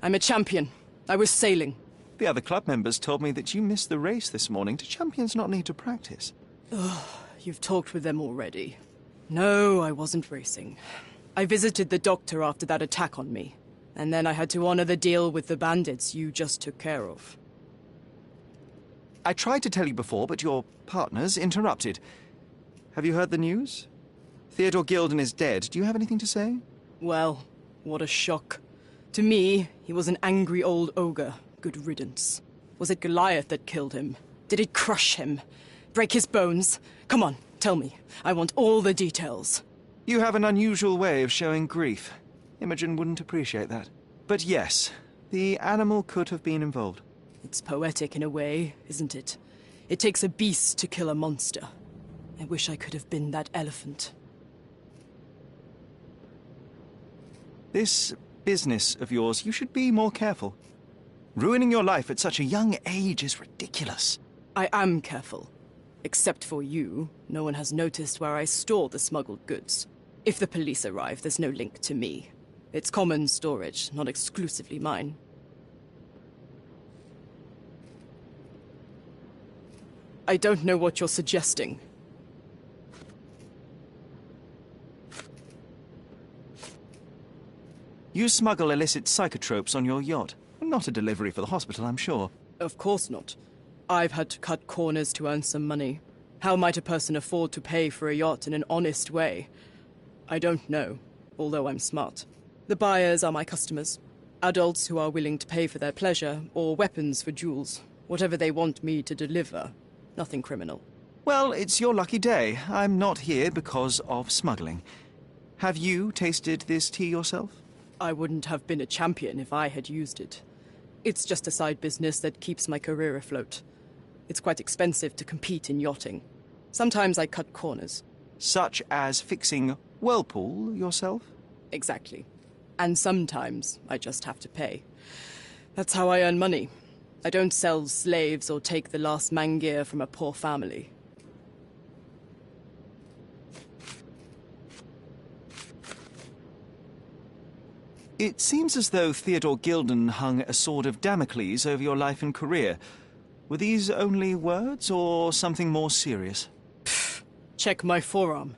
I'm a champion. I was sailing. The other club members told me that you missed the race this morning. Do champions not need to practice? Ugh, you've talked with them already. No, I wasn't racing. I visited the doctor after that attack on me. And then I had to honor the deal with the bandits you just took care of. I tried to tell you before, but your partners interrupted. Have you heard the news? Theodore Gilden is dead. Do you have anything to say? Well, what a shock. To me, he was an angry old ogre. Good riddance. Was it Goliath that killed him? Did it crush him? Break his bones? Come on, tell me. I want all the details. You have an unusual way of showing grief. Imogen wouldn't appreciate that. But yes, the animal could have been involved. It's poetic in a way, isn't it? It takes a beast to kill a monster. I wish I could have been that elephant. This business of yours, you should be more careful. Ruining your life at such a young age is ridiculous. I am careful. Except for you, no one has noticed where I store the smuggled goods. If the police arrive, there's no link to me. It's common storage, not exclusively mine. I don't know what you're suggesting. You smuggle illicit psychotropes on your yacht. Not a delivery for the hospital, I'm sure. Of course not. I've had to cut corners to earn some money. How might a person afford to pay for a yacht in an honest way? I don't know, although I'm smart. The buyers are my customers. Adults who are willing to pay for their pleasure, or weapons for jewels. Whatever they want me to deliver. Nothing criminal. Well, it's your lucky day. I'm not here because of smuggling. Have you tasted this tea yourself? I wouldn't have been a champion if I had used it. It's just a side business that keeps my career afloat. It's quite expensive to compete in yachting. Sometimes I cut corners. Such as fixing whirlpool yourself? Exactly. And sometimes I just have to pay. That's how I earn money. I don't sell slaves or take the last mangear from a poor family. It seems as though Theodore Gilden hung a sword of Damocles over your life and career. Were these only words, or something more serious? Pfft. Check my forearm.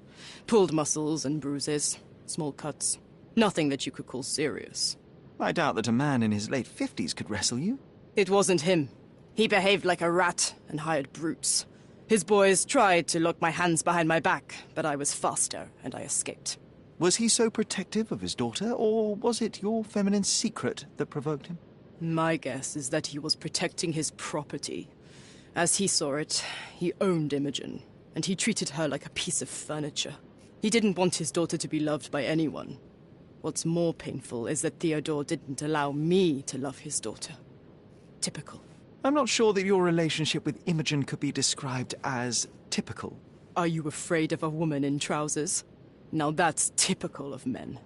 Pulled muscles and bruises. Small cuts. Nothing that you could call serious. I doubt that a man in his late 50s could wrestle you. It wasn't him. He behaved like a rat and hired brutes. His boys tried to lock my hands behind my back, but I was faster and I escaped. Was he so protective of his daughter, or was it your feminine secret that provoked him? My guess is that he was protecting his property. As he saw it, he owned Imogen, and he treated her like a piece of furniture. He didn't want his daughter to be loved by anyone. What's more painful is that Theodore didn't allow me to love his daughter. Typical. I'm not sure that your relationship with Imogen could be described as typical. Are you afraid of a woman in trousers? Now that's typical of men.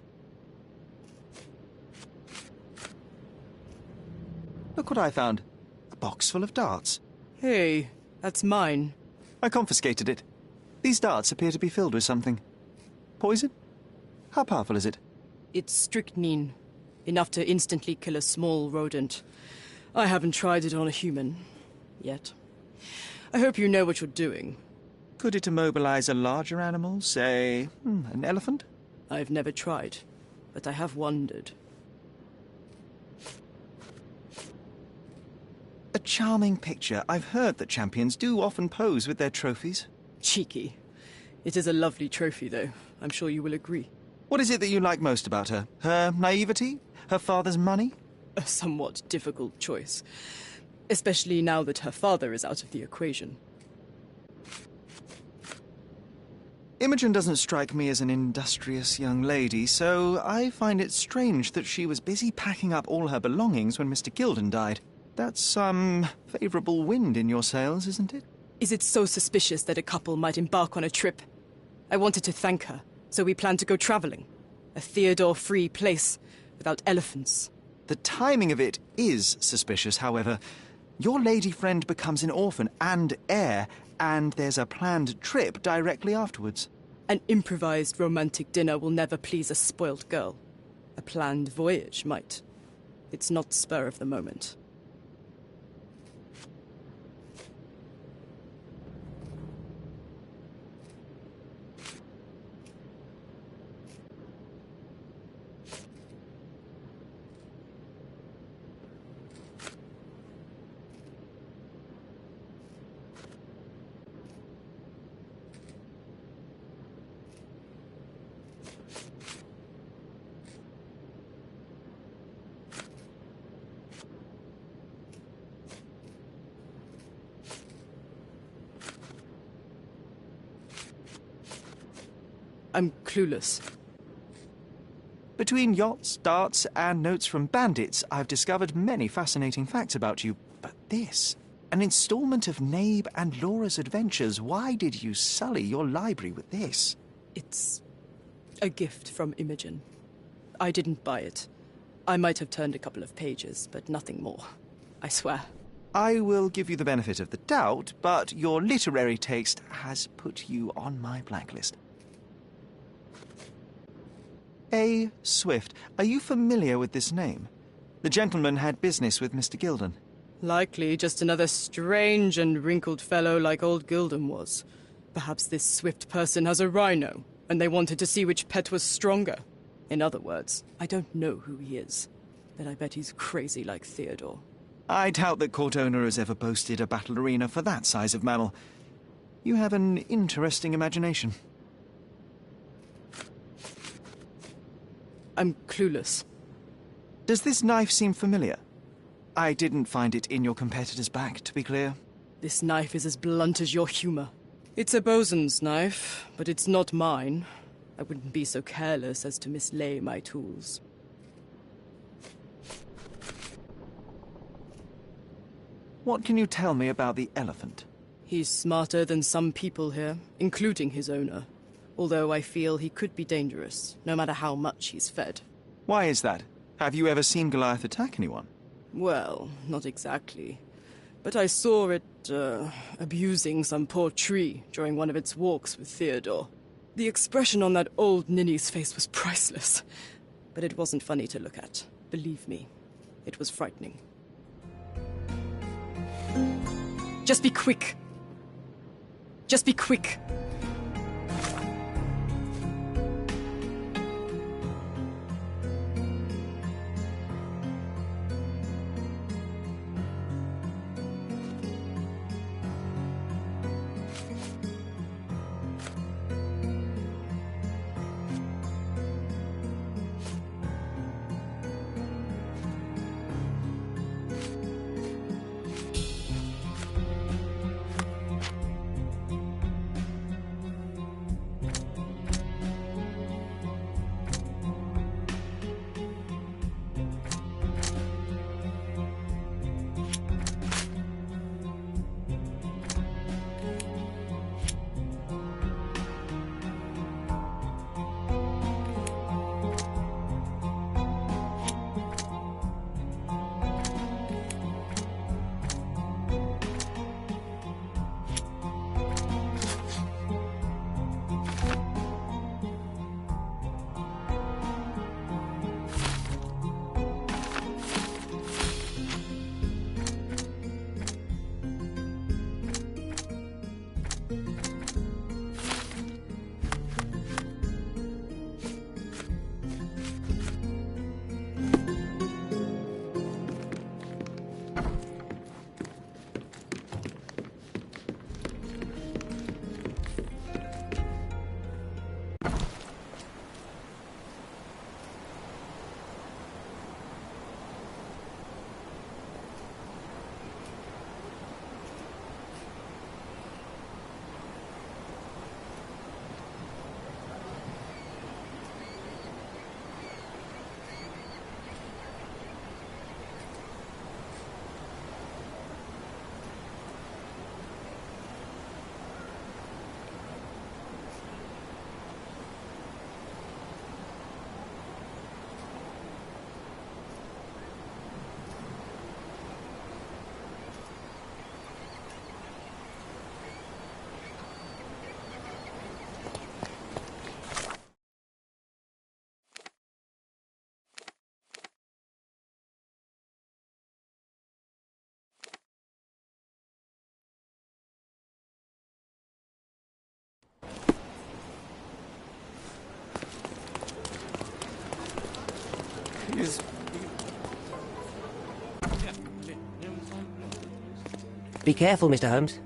Look what I found. A box full of darts. Hey, that's mine. I confiscated it. These darts appear to be filled with something. Poison? How powerful is it? It's strychnine. Enough to instantly kill a small rodent. I haven't tried it on a human. Yet. I hope you know what you're doing. Could it immobilize a larger animal, say, an elephant? I've never tried, but I have wondered. A charming picture. I've heard that champions do often pose with their trophies. Cheeky. It is a lovely trophy, though. I'm sure you will agree. What is it that you like most about her? Her naivety? Her father's money? A somewhat difficult choice. Especially now that her father is out of the equation. Imogen doesn't strike me as an industrious young lady, so I find it strange that she was busy packing up all her belongings when Mr. Gilden died. That's some favourable wind in your sails, isn't it? Is it so suspicious that a couple might embark on a trip? I wanted to thank her, so we planned to go travelling. A Theodore-free place, without elephants. The timing of it is suspicious, however. Your lady friend becomes an orphan and heir, and there's a planned trip directly afterwards. An improvised romantic dinner will never please a spoilt girl. A planned voyage might. It's not spur of the moment. I'm clueless. Between yachts, darts, and notes from bandits, I've discovered many fascinating facts about you. But this, an installment of Nabe and Laura's adventures. Why did you sully your library with this? It's a gift from Imogen. I didn't buy it. I might have turned a couple of pages, but nothing more. I swear. I will give you the benefit of the doubt, but your literary taste has put you on my blacklist. A. Swift. Are you familiar with this name? The gentleman had business with Mr. Gilden. Likely just another strange and wrinkled fellow like old Gilden was. Perhaps this Swift person has a rhino, and they wanted to see which pet was stronger. In other words, I don't know who he is, but I bet he's crazy like Theodore. I doubt that Cortona has ever boasted a battle arena for that size of mammal. You have an interesting imagination. I'm clueless. Does this knife seem familiar? I didn't find it in your competitor's back, to be clear. This knife is as blunt as your humor. It's a bosun's knife, but it's not mine. I wouldn't be so careless as to mislay my tools. What can you tell me about the elephant? He's smarter than some people here, including his owner. Although I feel he could be dangerous, no matter how much he's fed. Why is that? Have you ever seen Goliath attack anyone? Well, not exactly. But I saw it, abusing some poor tree during one of its walks with Theodore. The expression on that old ninny's face was priceless. But it wasn't funny to look at. Believe me, it was frightening. Just be quick. Just be quick. Be careful, Mr. Holmes.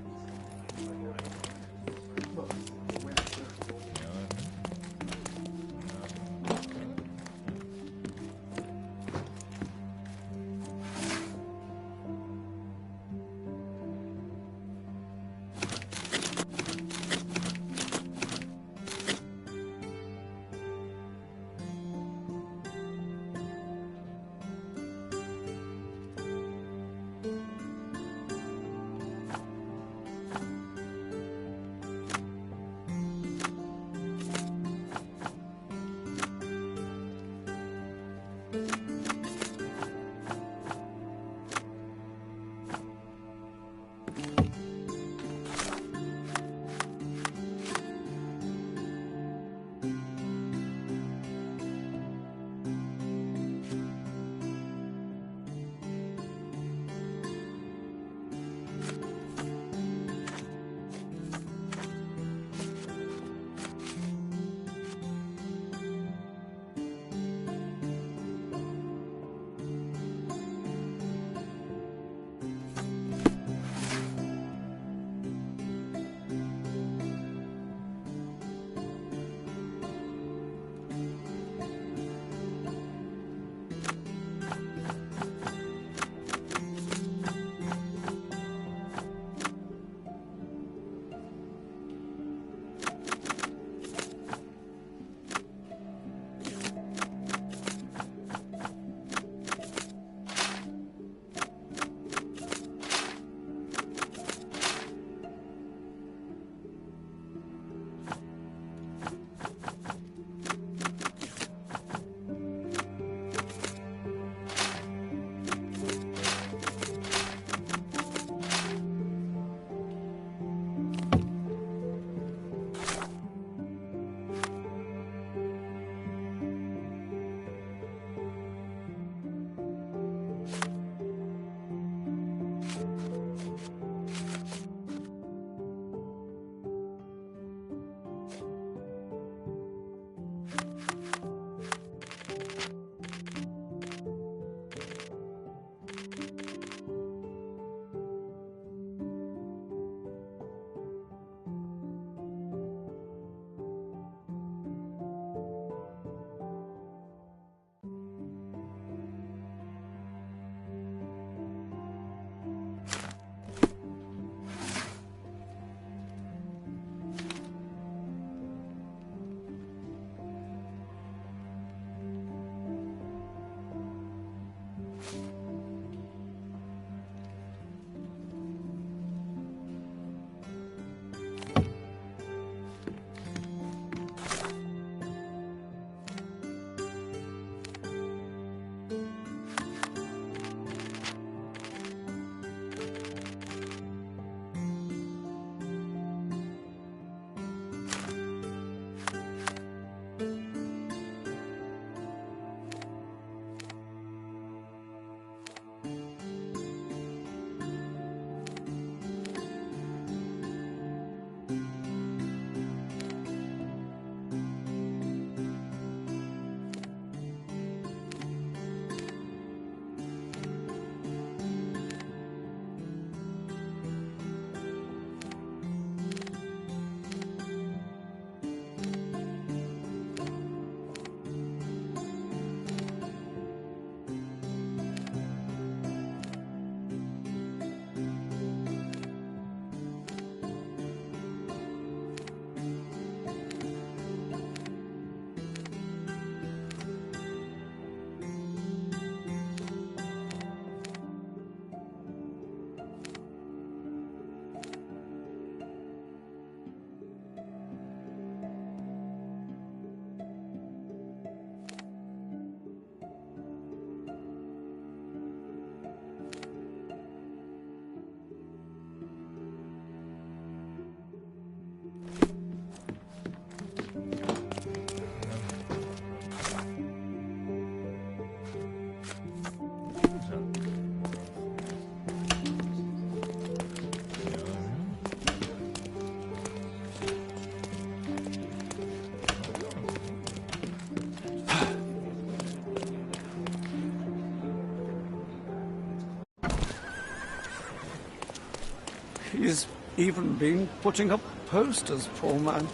He's even been putting up posters, poor man.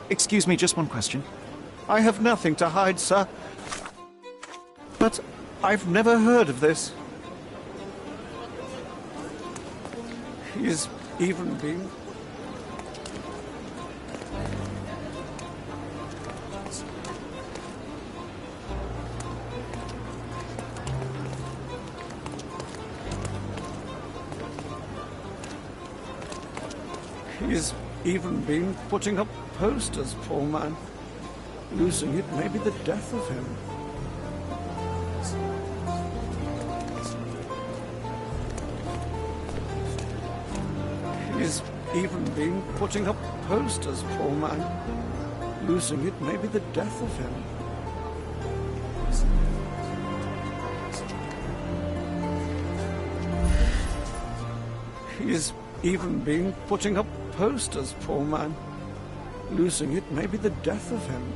Excuse me, just one question. I have nothing to hide, sir. But I've never heard of this. He's even been... He's even been putting up posters, poor man. Losing it may be the death of him. He's even been putting up posters, poor man. Losing it may be the death of him. He's even been putting up posters, poor man. Losing it may be the death of him.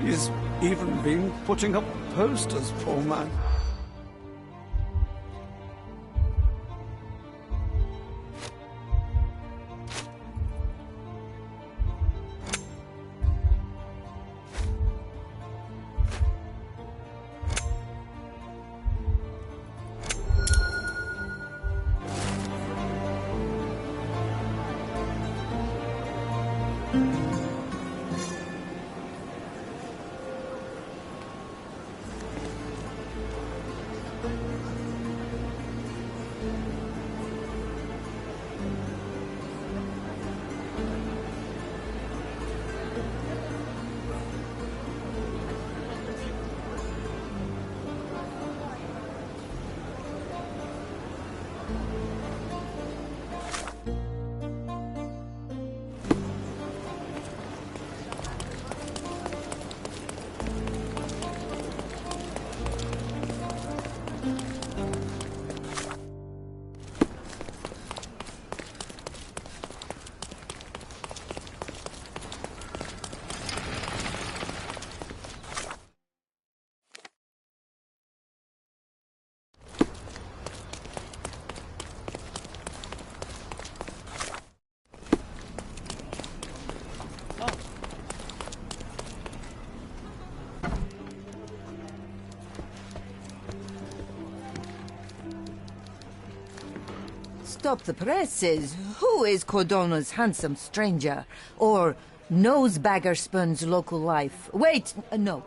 He's even been putting up posters, poor man. Stop the presses. Who is Cordona's handsome stranger? Or Nosebaggerspun's local life? Wait, no.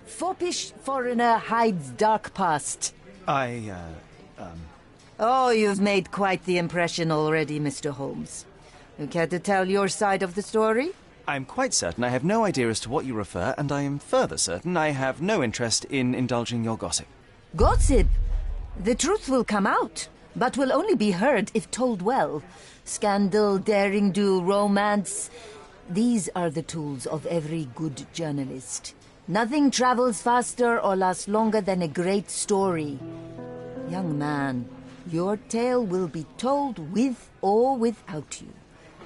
Foppish foreigner hides dark past. Oh, you've made quite the impression already, Mr. Holmes. You care to tell your side of the story? I'm quite certain I have no idea as to what you refer, and I am further certain I have no interest in indulging your gossip. Gossip? The truth will come out, but will only be heard if told well. Scandal, daring-do, romance. These are the tools of every good journalist. Nothing travels faster or lasts longer than a great story. Young man, your tale will be told with or without you.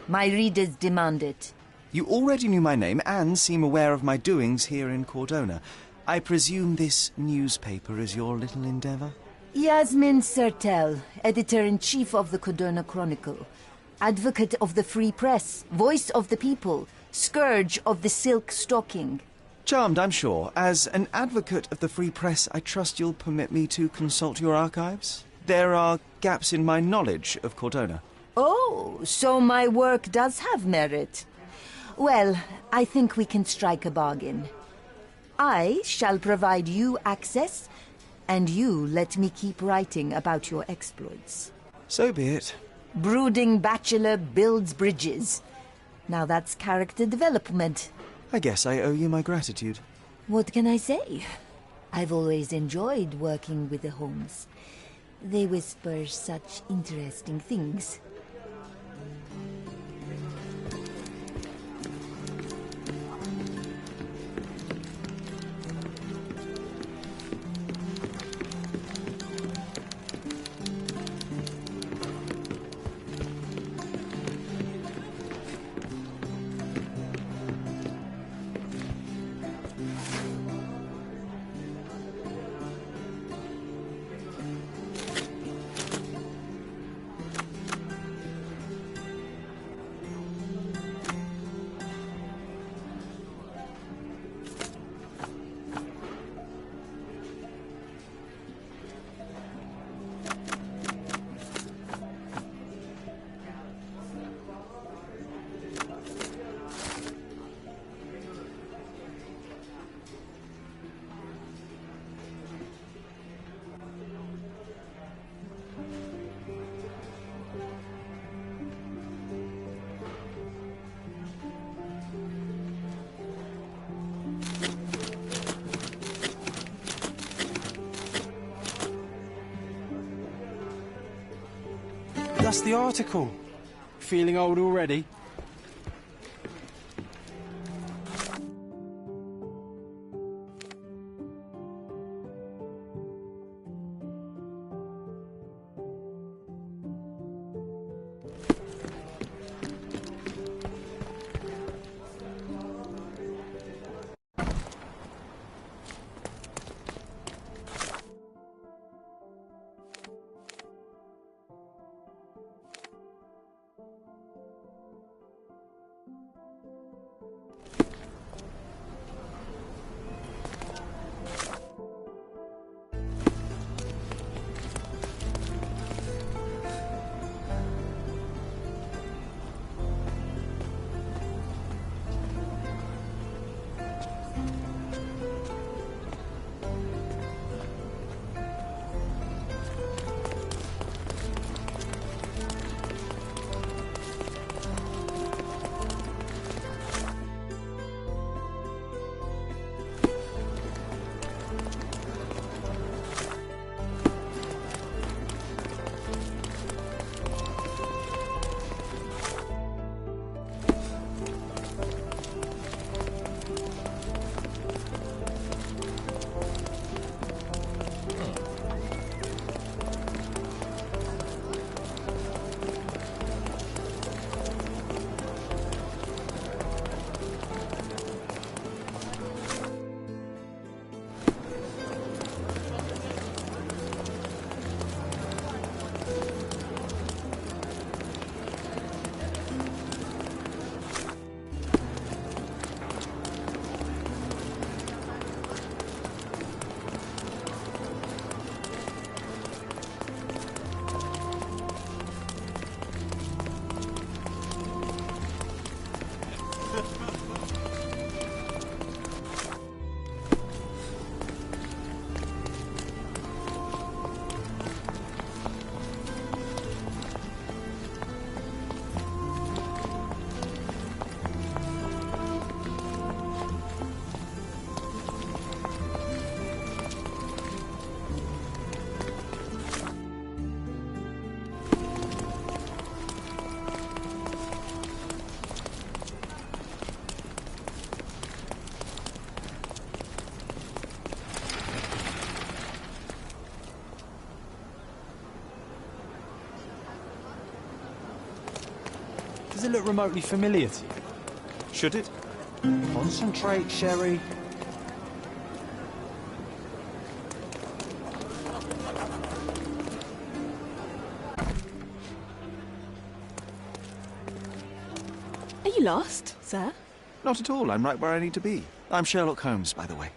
My readers demand it. You already knew my name and seem aware of my doings here in Cordona. I presume this newspaper is your little endeavour? Yasmin Sertel, editor-in-chief of the Cordona Chronicle. Advocate of the free press, voice of the people, scourge of the silk stocking. Charmed, I'm sure. As an advocate of the free press, I trust you'll permit me to consult your archives? There are gaps in my knowledge of Cordona. Oh, so my work does have merit. Well, I think we can strike a bargain. I shall provide you access, and you let me keep writing about your exploits. So be it. Brooding bachelor builds bridges. Now that's character development. I guess I owe you my gratitude. What can I say? I've always enjoyed working with the Holmes. They whisper such interesting things. That's the article. Feeling old already? Does it look remotely familiar to you? Should it? Concentrate, Sherry. Are you lost, sir? Not at all. I'm right where I need to be. I'm Sherlock Holmes, by the way.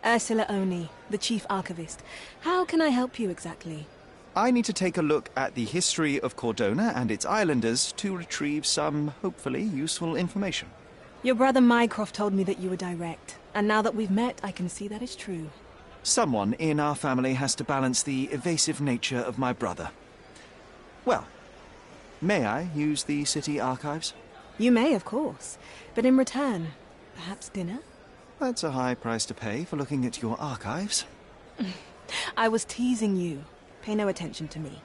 Ursula Oni, the chief archivist. How can I help you exactly? I need to take a look at the history of Cordona and its islanders to retrieve some, hopefully, useful information. Your brother Mycroft told me that you were direct, and now that we've met, I can see that is true. Someone in our family has to balance the evasive nature of my brother. Well, May I use the city archives? You may, of course. But in return, perhaps dinner? That's a high price to pay for looking at your archives. I was teasing you. Pay no attention to me.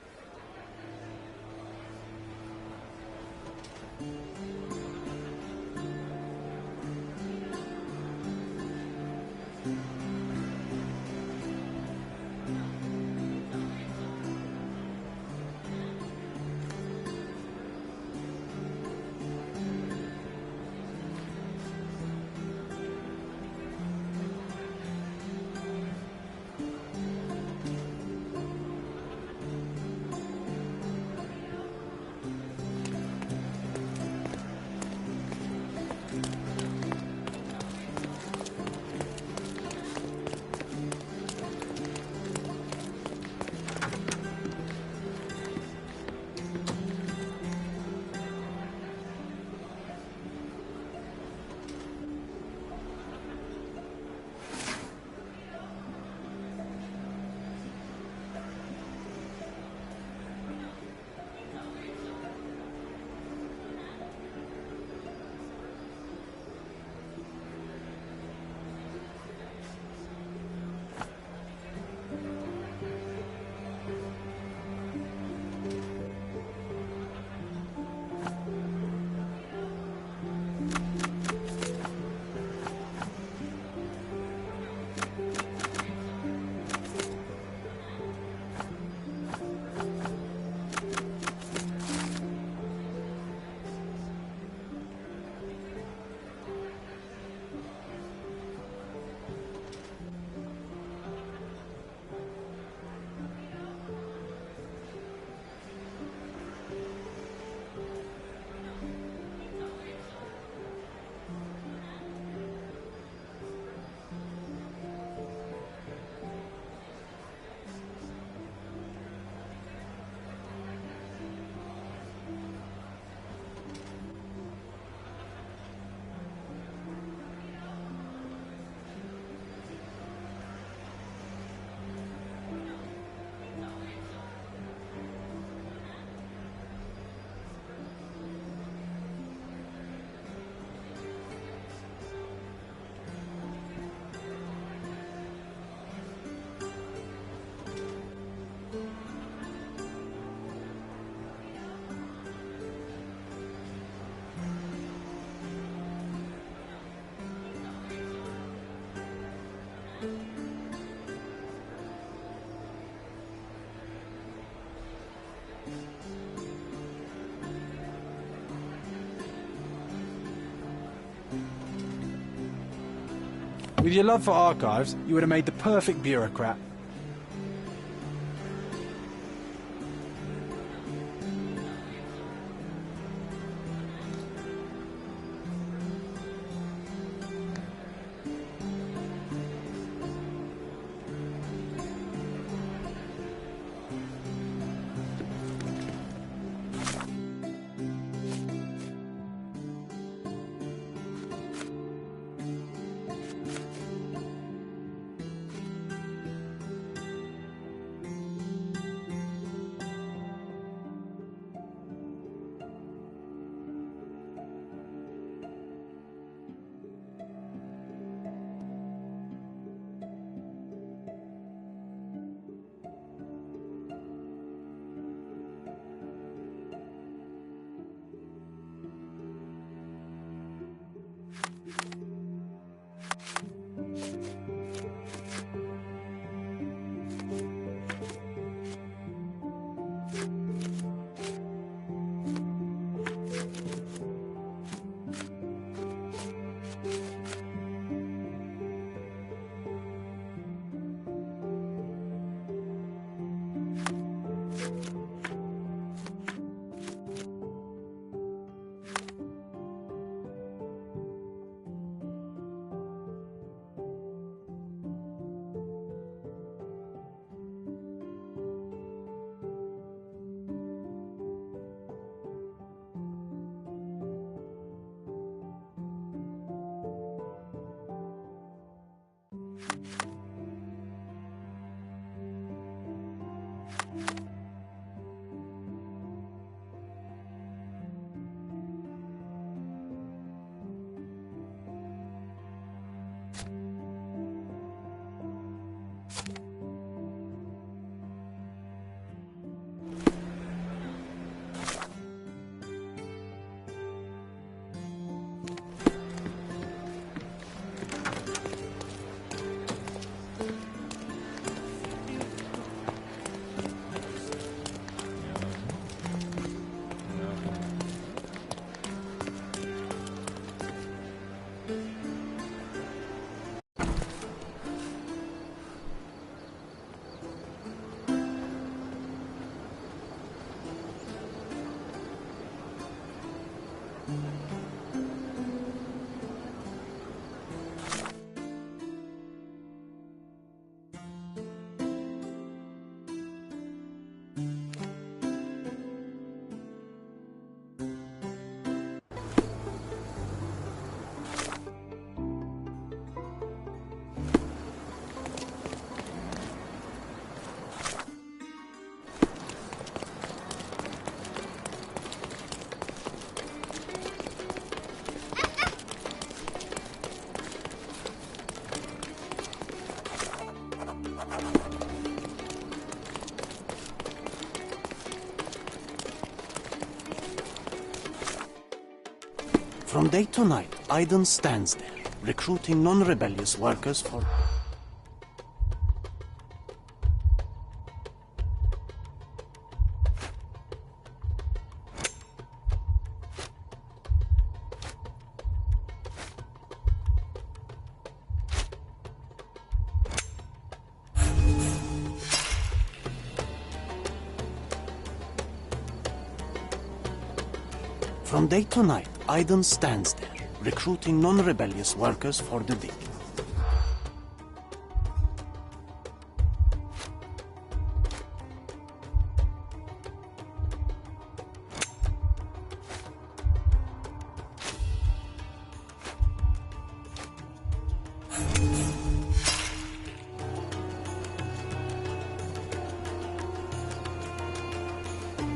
With your love for archives, you would have made the perfect bureaucrat. From day to night, Aiden stands there, recruiting non-rebellious workers for... From day to night, Aiden stands there, recruiting non-rebellious workers for the dig.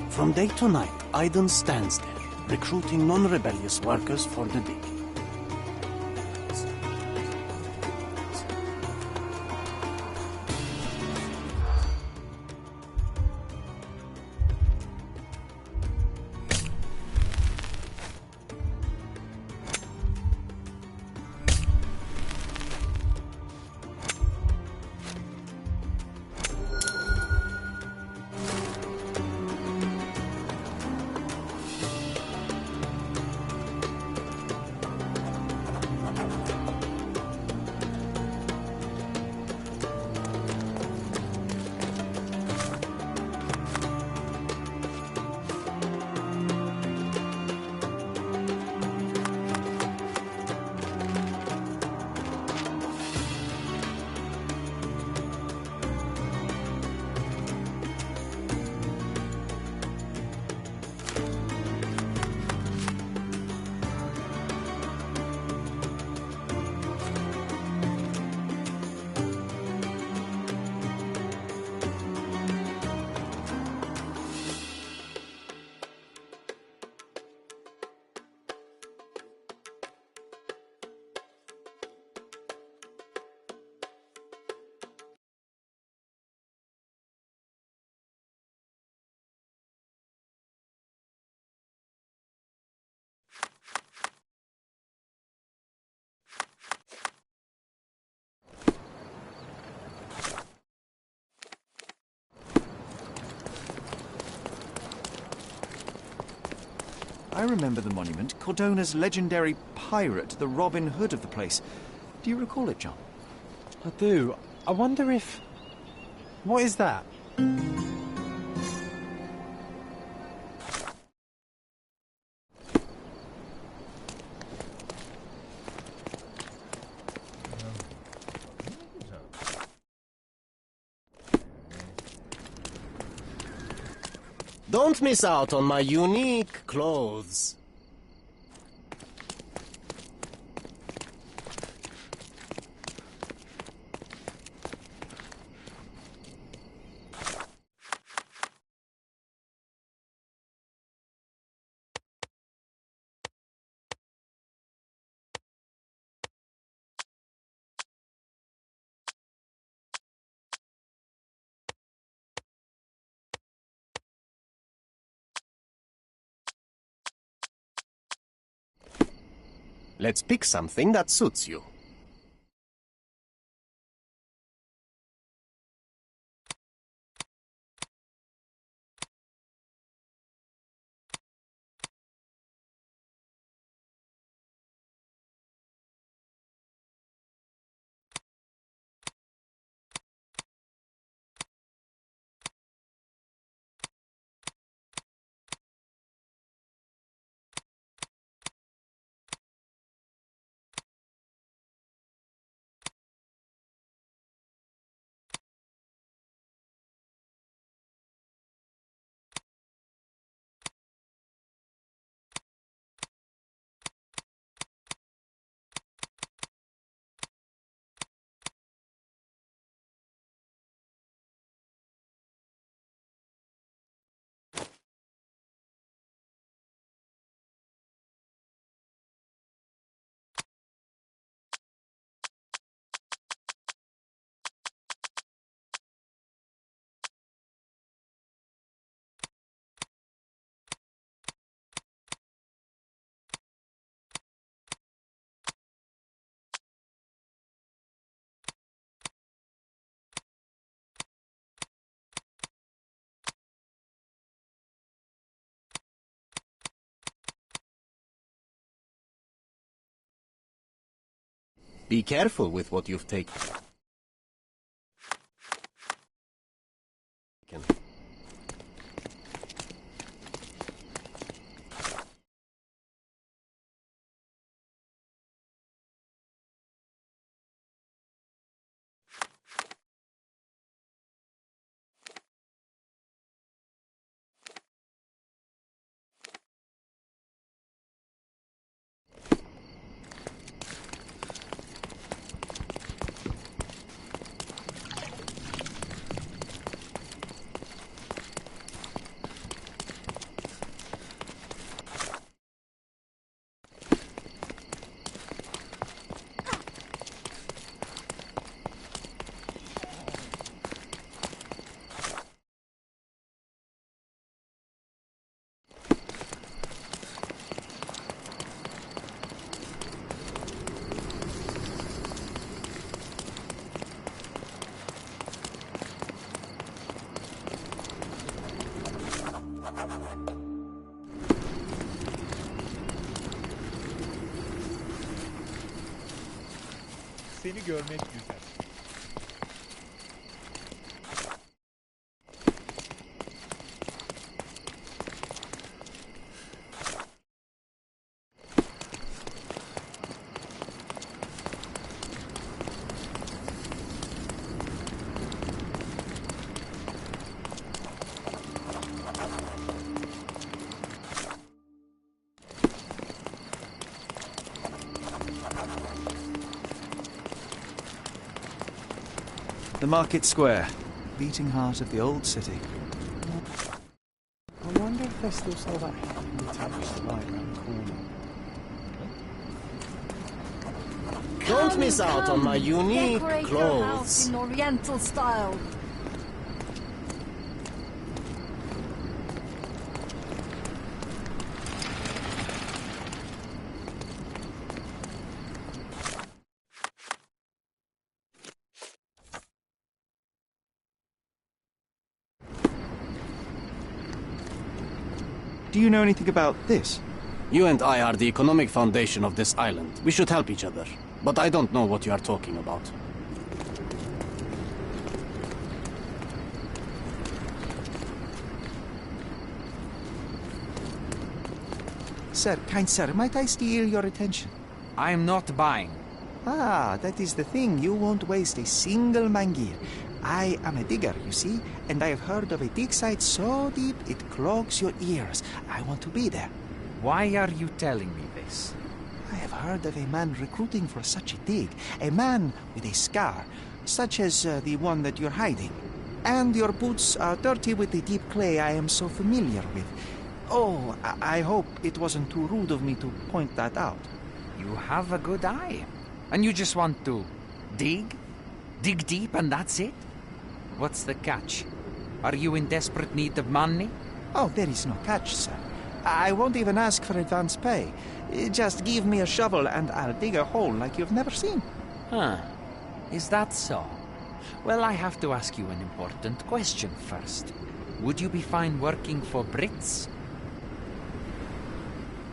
From day to night, Aiden stands there, recruiting non-rebellious workers for the dig. I remember the monument, Cordona's legendary pirate, the Robin Hood of the place. Do you recall it, John? I do. I wonder if... What is that? Don't miss out on my unique clothes. Let's pick something that suits you. Be careful with what you've taken. Seni görmek güzel. The market square, beating heart of the old city. I wonder if they still sell that detached light around the corner. Don't miss out on my unique Decorate your house clothes. in Oriental style. Do you know anything about this? You and I are the economic foundation of this island. We should help each other. But I don't know what you are talking about. Sir, kind sir, might I steal your attention? I'm not buying. Ah, that is the thing. You won't waste a single mangir. I am a digger, you see, and I have heard of a dig site so deep it clogs your ears. I want to be there. Why are you telling me this? I have heard of a man recruiting for such a dig. A man with a scar, such as the one that you're hiding. And your boots are dirty with the deep clay I am so familiar with. Oh, I hope it wasn't too rude of me to point that out. You have a good eye. And you just want to dig? Dig deep and that's it? What's the catch? Are you in desperate need of money? Oh, there is no catch, sir. I won't even ask for advance pay. Just give me a shovel and I'll dig a hole like you've never seen. Huh. Is that so? Well, I have to ask you an important question first. Would you be fine working for Brits?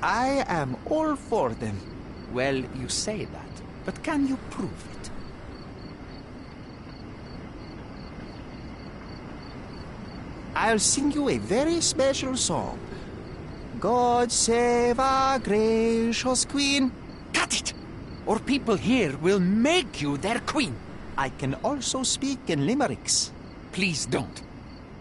I am all for them. Well, you say that, but can you prove it? I'll sing you a very special song. God save our gracious queen. Cut it! Or people here will make you their queen. I can also speak in limericks. Please don't.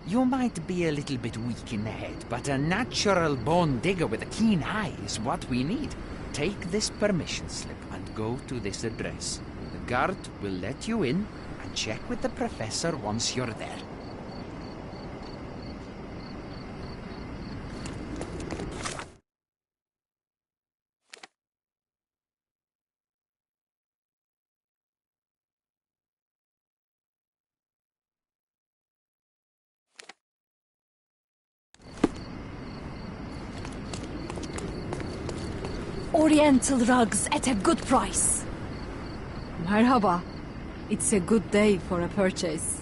You might be a little bit weak in the head, but a natural born digger with a keen eye is what we need. Take this permission slip and go to this address. The guard will let you in and check with the professor once you're there. Oriental rugs at a good price. Merhaba. It's a good day for a purchase.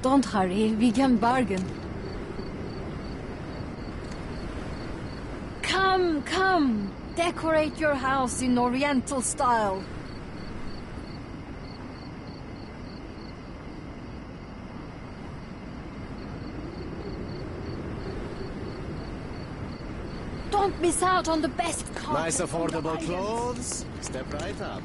Don't hurry, we can bargain. Come, come. Decorate your house in Oriental style. Don't miss out on the best carpet. Nice affordable clothes. Step right up.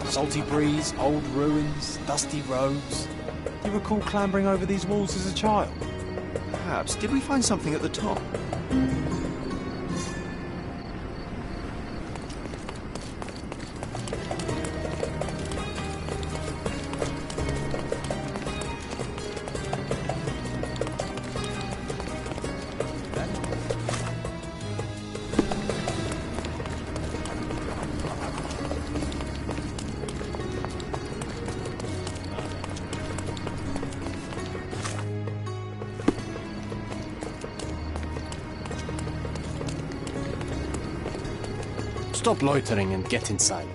Salty breeze, old ruins, dusty roads. You recall clambering over these walls as a child? Perhaps. Did we find something at the top? Stop loitering and get inside.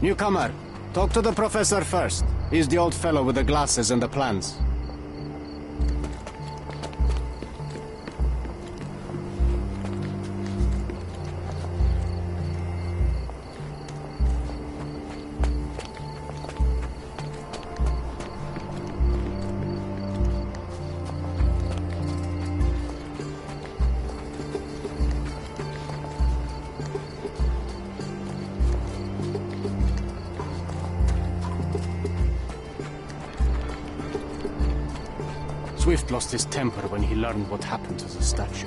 Newcomer, talk to the professor first. He's the old fellow with the glasses and the plans. Swift lost his temper when he learned what happened to the statue.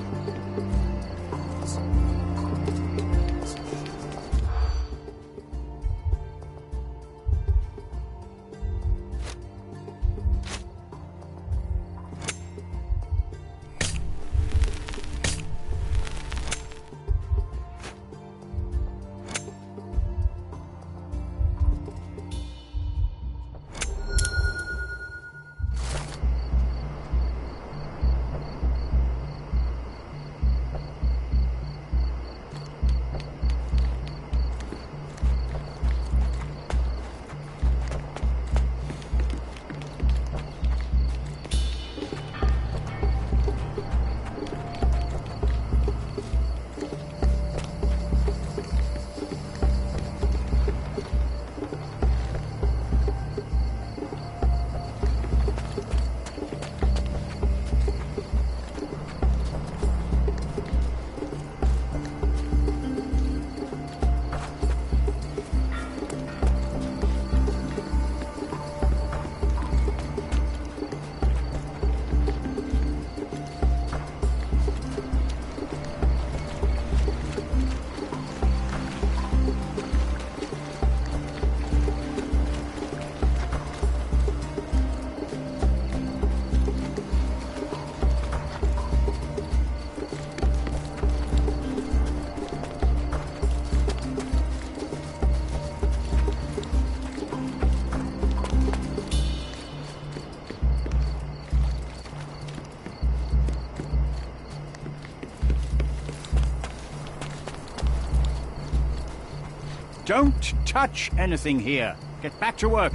Don't touch anything here. Get back to work.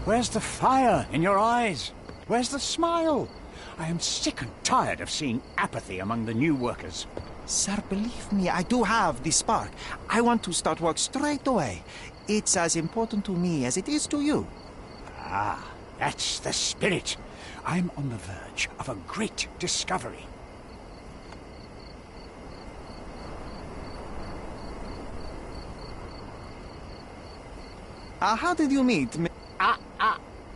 Where's the fire in your eyes? Where's the smile? I am sick and tired of seeing apathy among the new workers. Sir, believe me, I do have the spark. I want to start work straight away. It's as important to me as it is to you. Ah, that's the spirit. I'm on the verge of a great discovery. How did you meet me?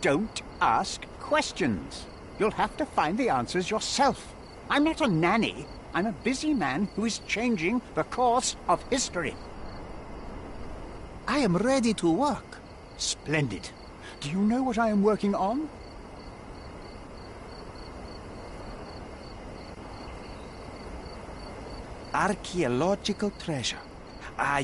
Don't ask questions. You'll have to find the answers yourself. I'm not a nanny. I'm a busy man who is changing the course of history. I am ready to work. Splendid. Do you know what I am working on? Archaeological treasure.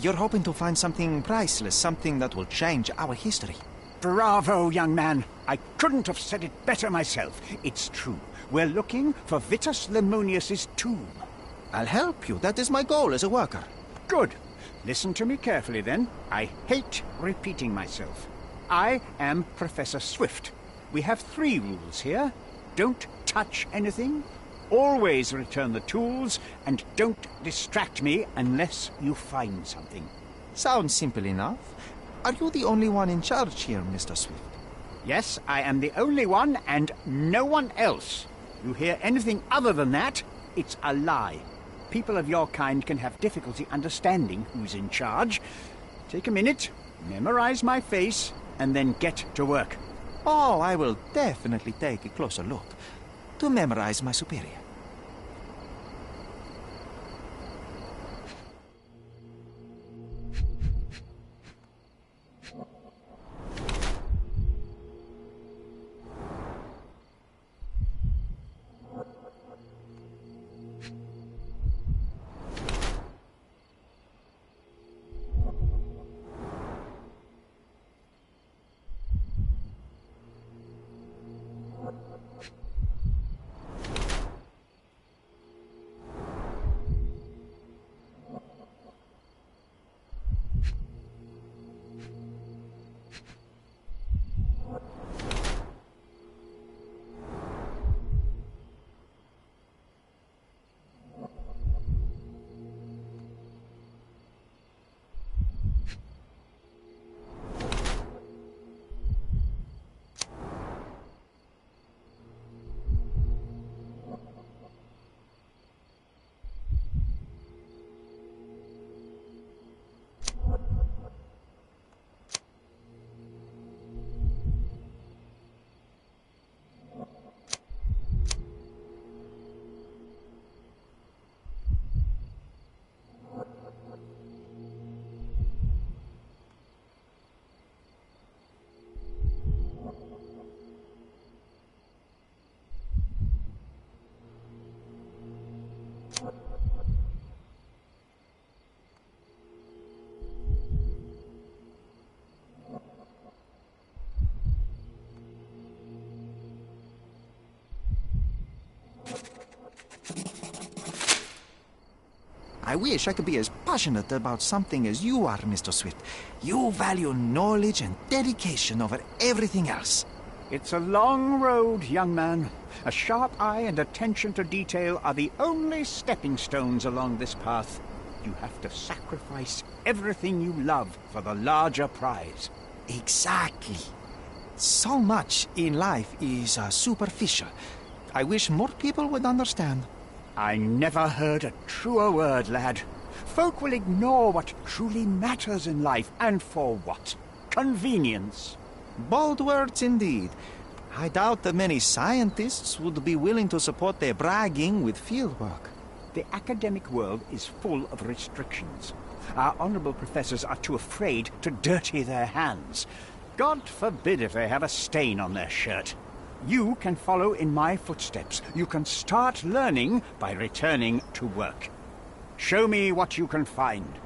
You're hoping to find something priceless, something that will change our history. Bravo, young man. I couldn't have said it better myself. It's true. We're looking for Vitus Lemonius's tomb. I'll help you. That is my goal as a worker. Good. Listen to me carefully, then. I hate repeating myself. I am Professor Swift. We have 3 rules here. Don't touch anything. Always return the tools, and don't distract me unless you find something. Sounds simple enough. Are you the only one in charge here, Mr. Swift? Yes, I am the only one, and no one else. You hear anything other than that, it's a lie. People of your kind can have difficulty understanding who's in charge. Take a minute, memorize my face, and then get to work. Oh, I will definitely take a closer look to memorize my superior. I wish I could be as passionate about something as you are, Mr. Swift. You value knowledge and dedication over everything else. It's a long road, young man. A sharp eye and attention to detail are the only stepping stones along this path. You have to sacrifice everything you love for the larger prize. Exactly. So much in life is superficial. I wish more people would understand. I never heard a truer word, lad. Folk will ignore what truly matters in life, and for what? Convenience. Bold words indeed. I doubt that many scientists would be willing to support their bragging with fieldwork. The academic world is full of restrictions. Our honourable professors are too afraid to dirty their hands. God forbid if they have a stain on their shirt. You can follow in my footsteps. You can start learning by returning to work. Show me what you can find.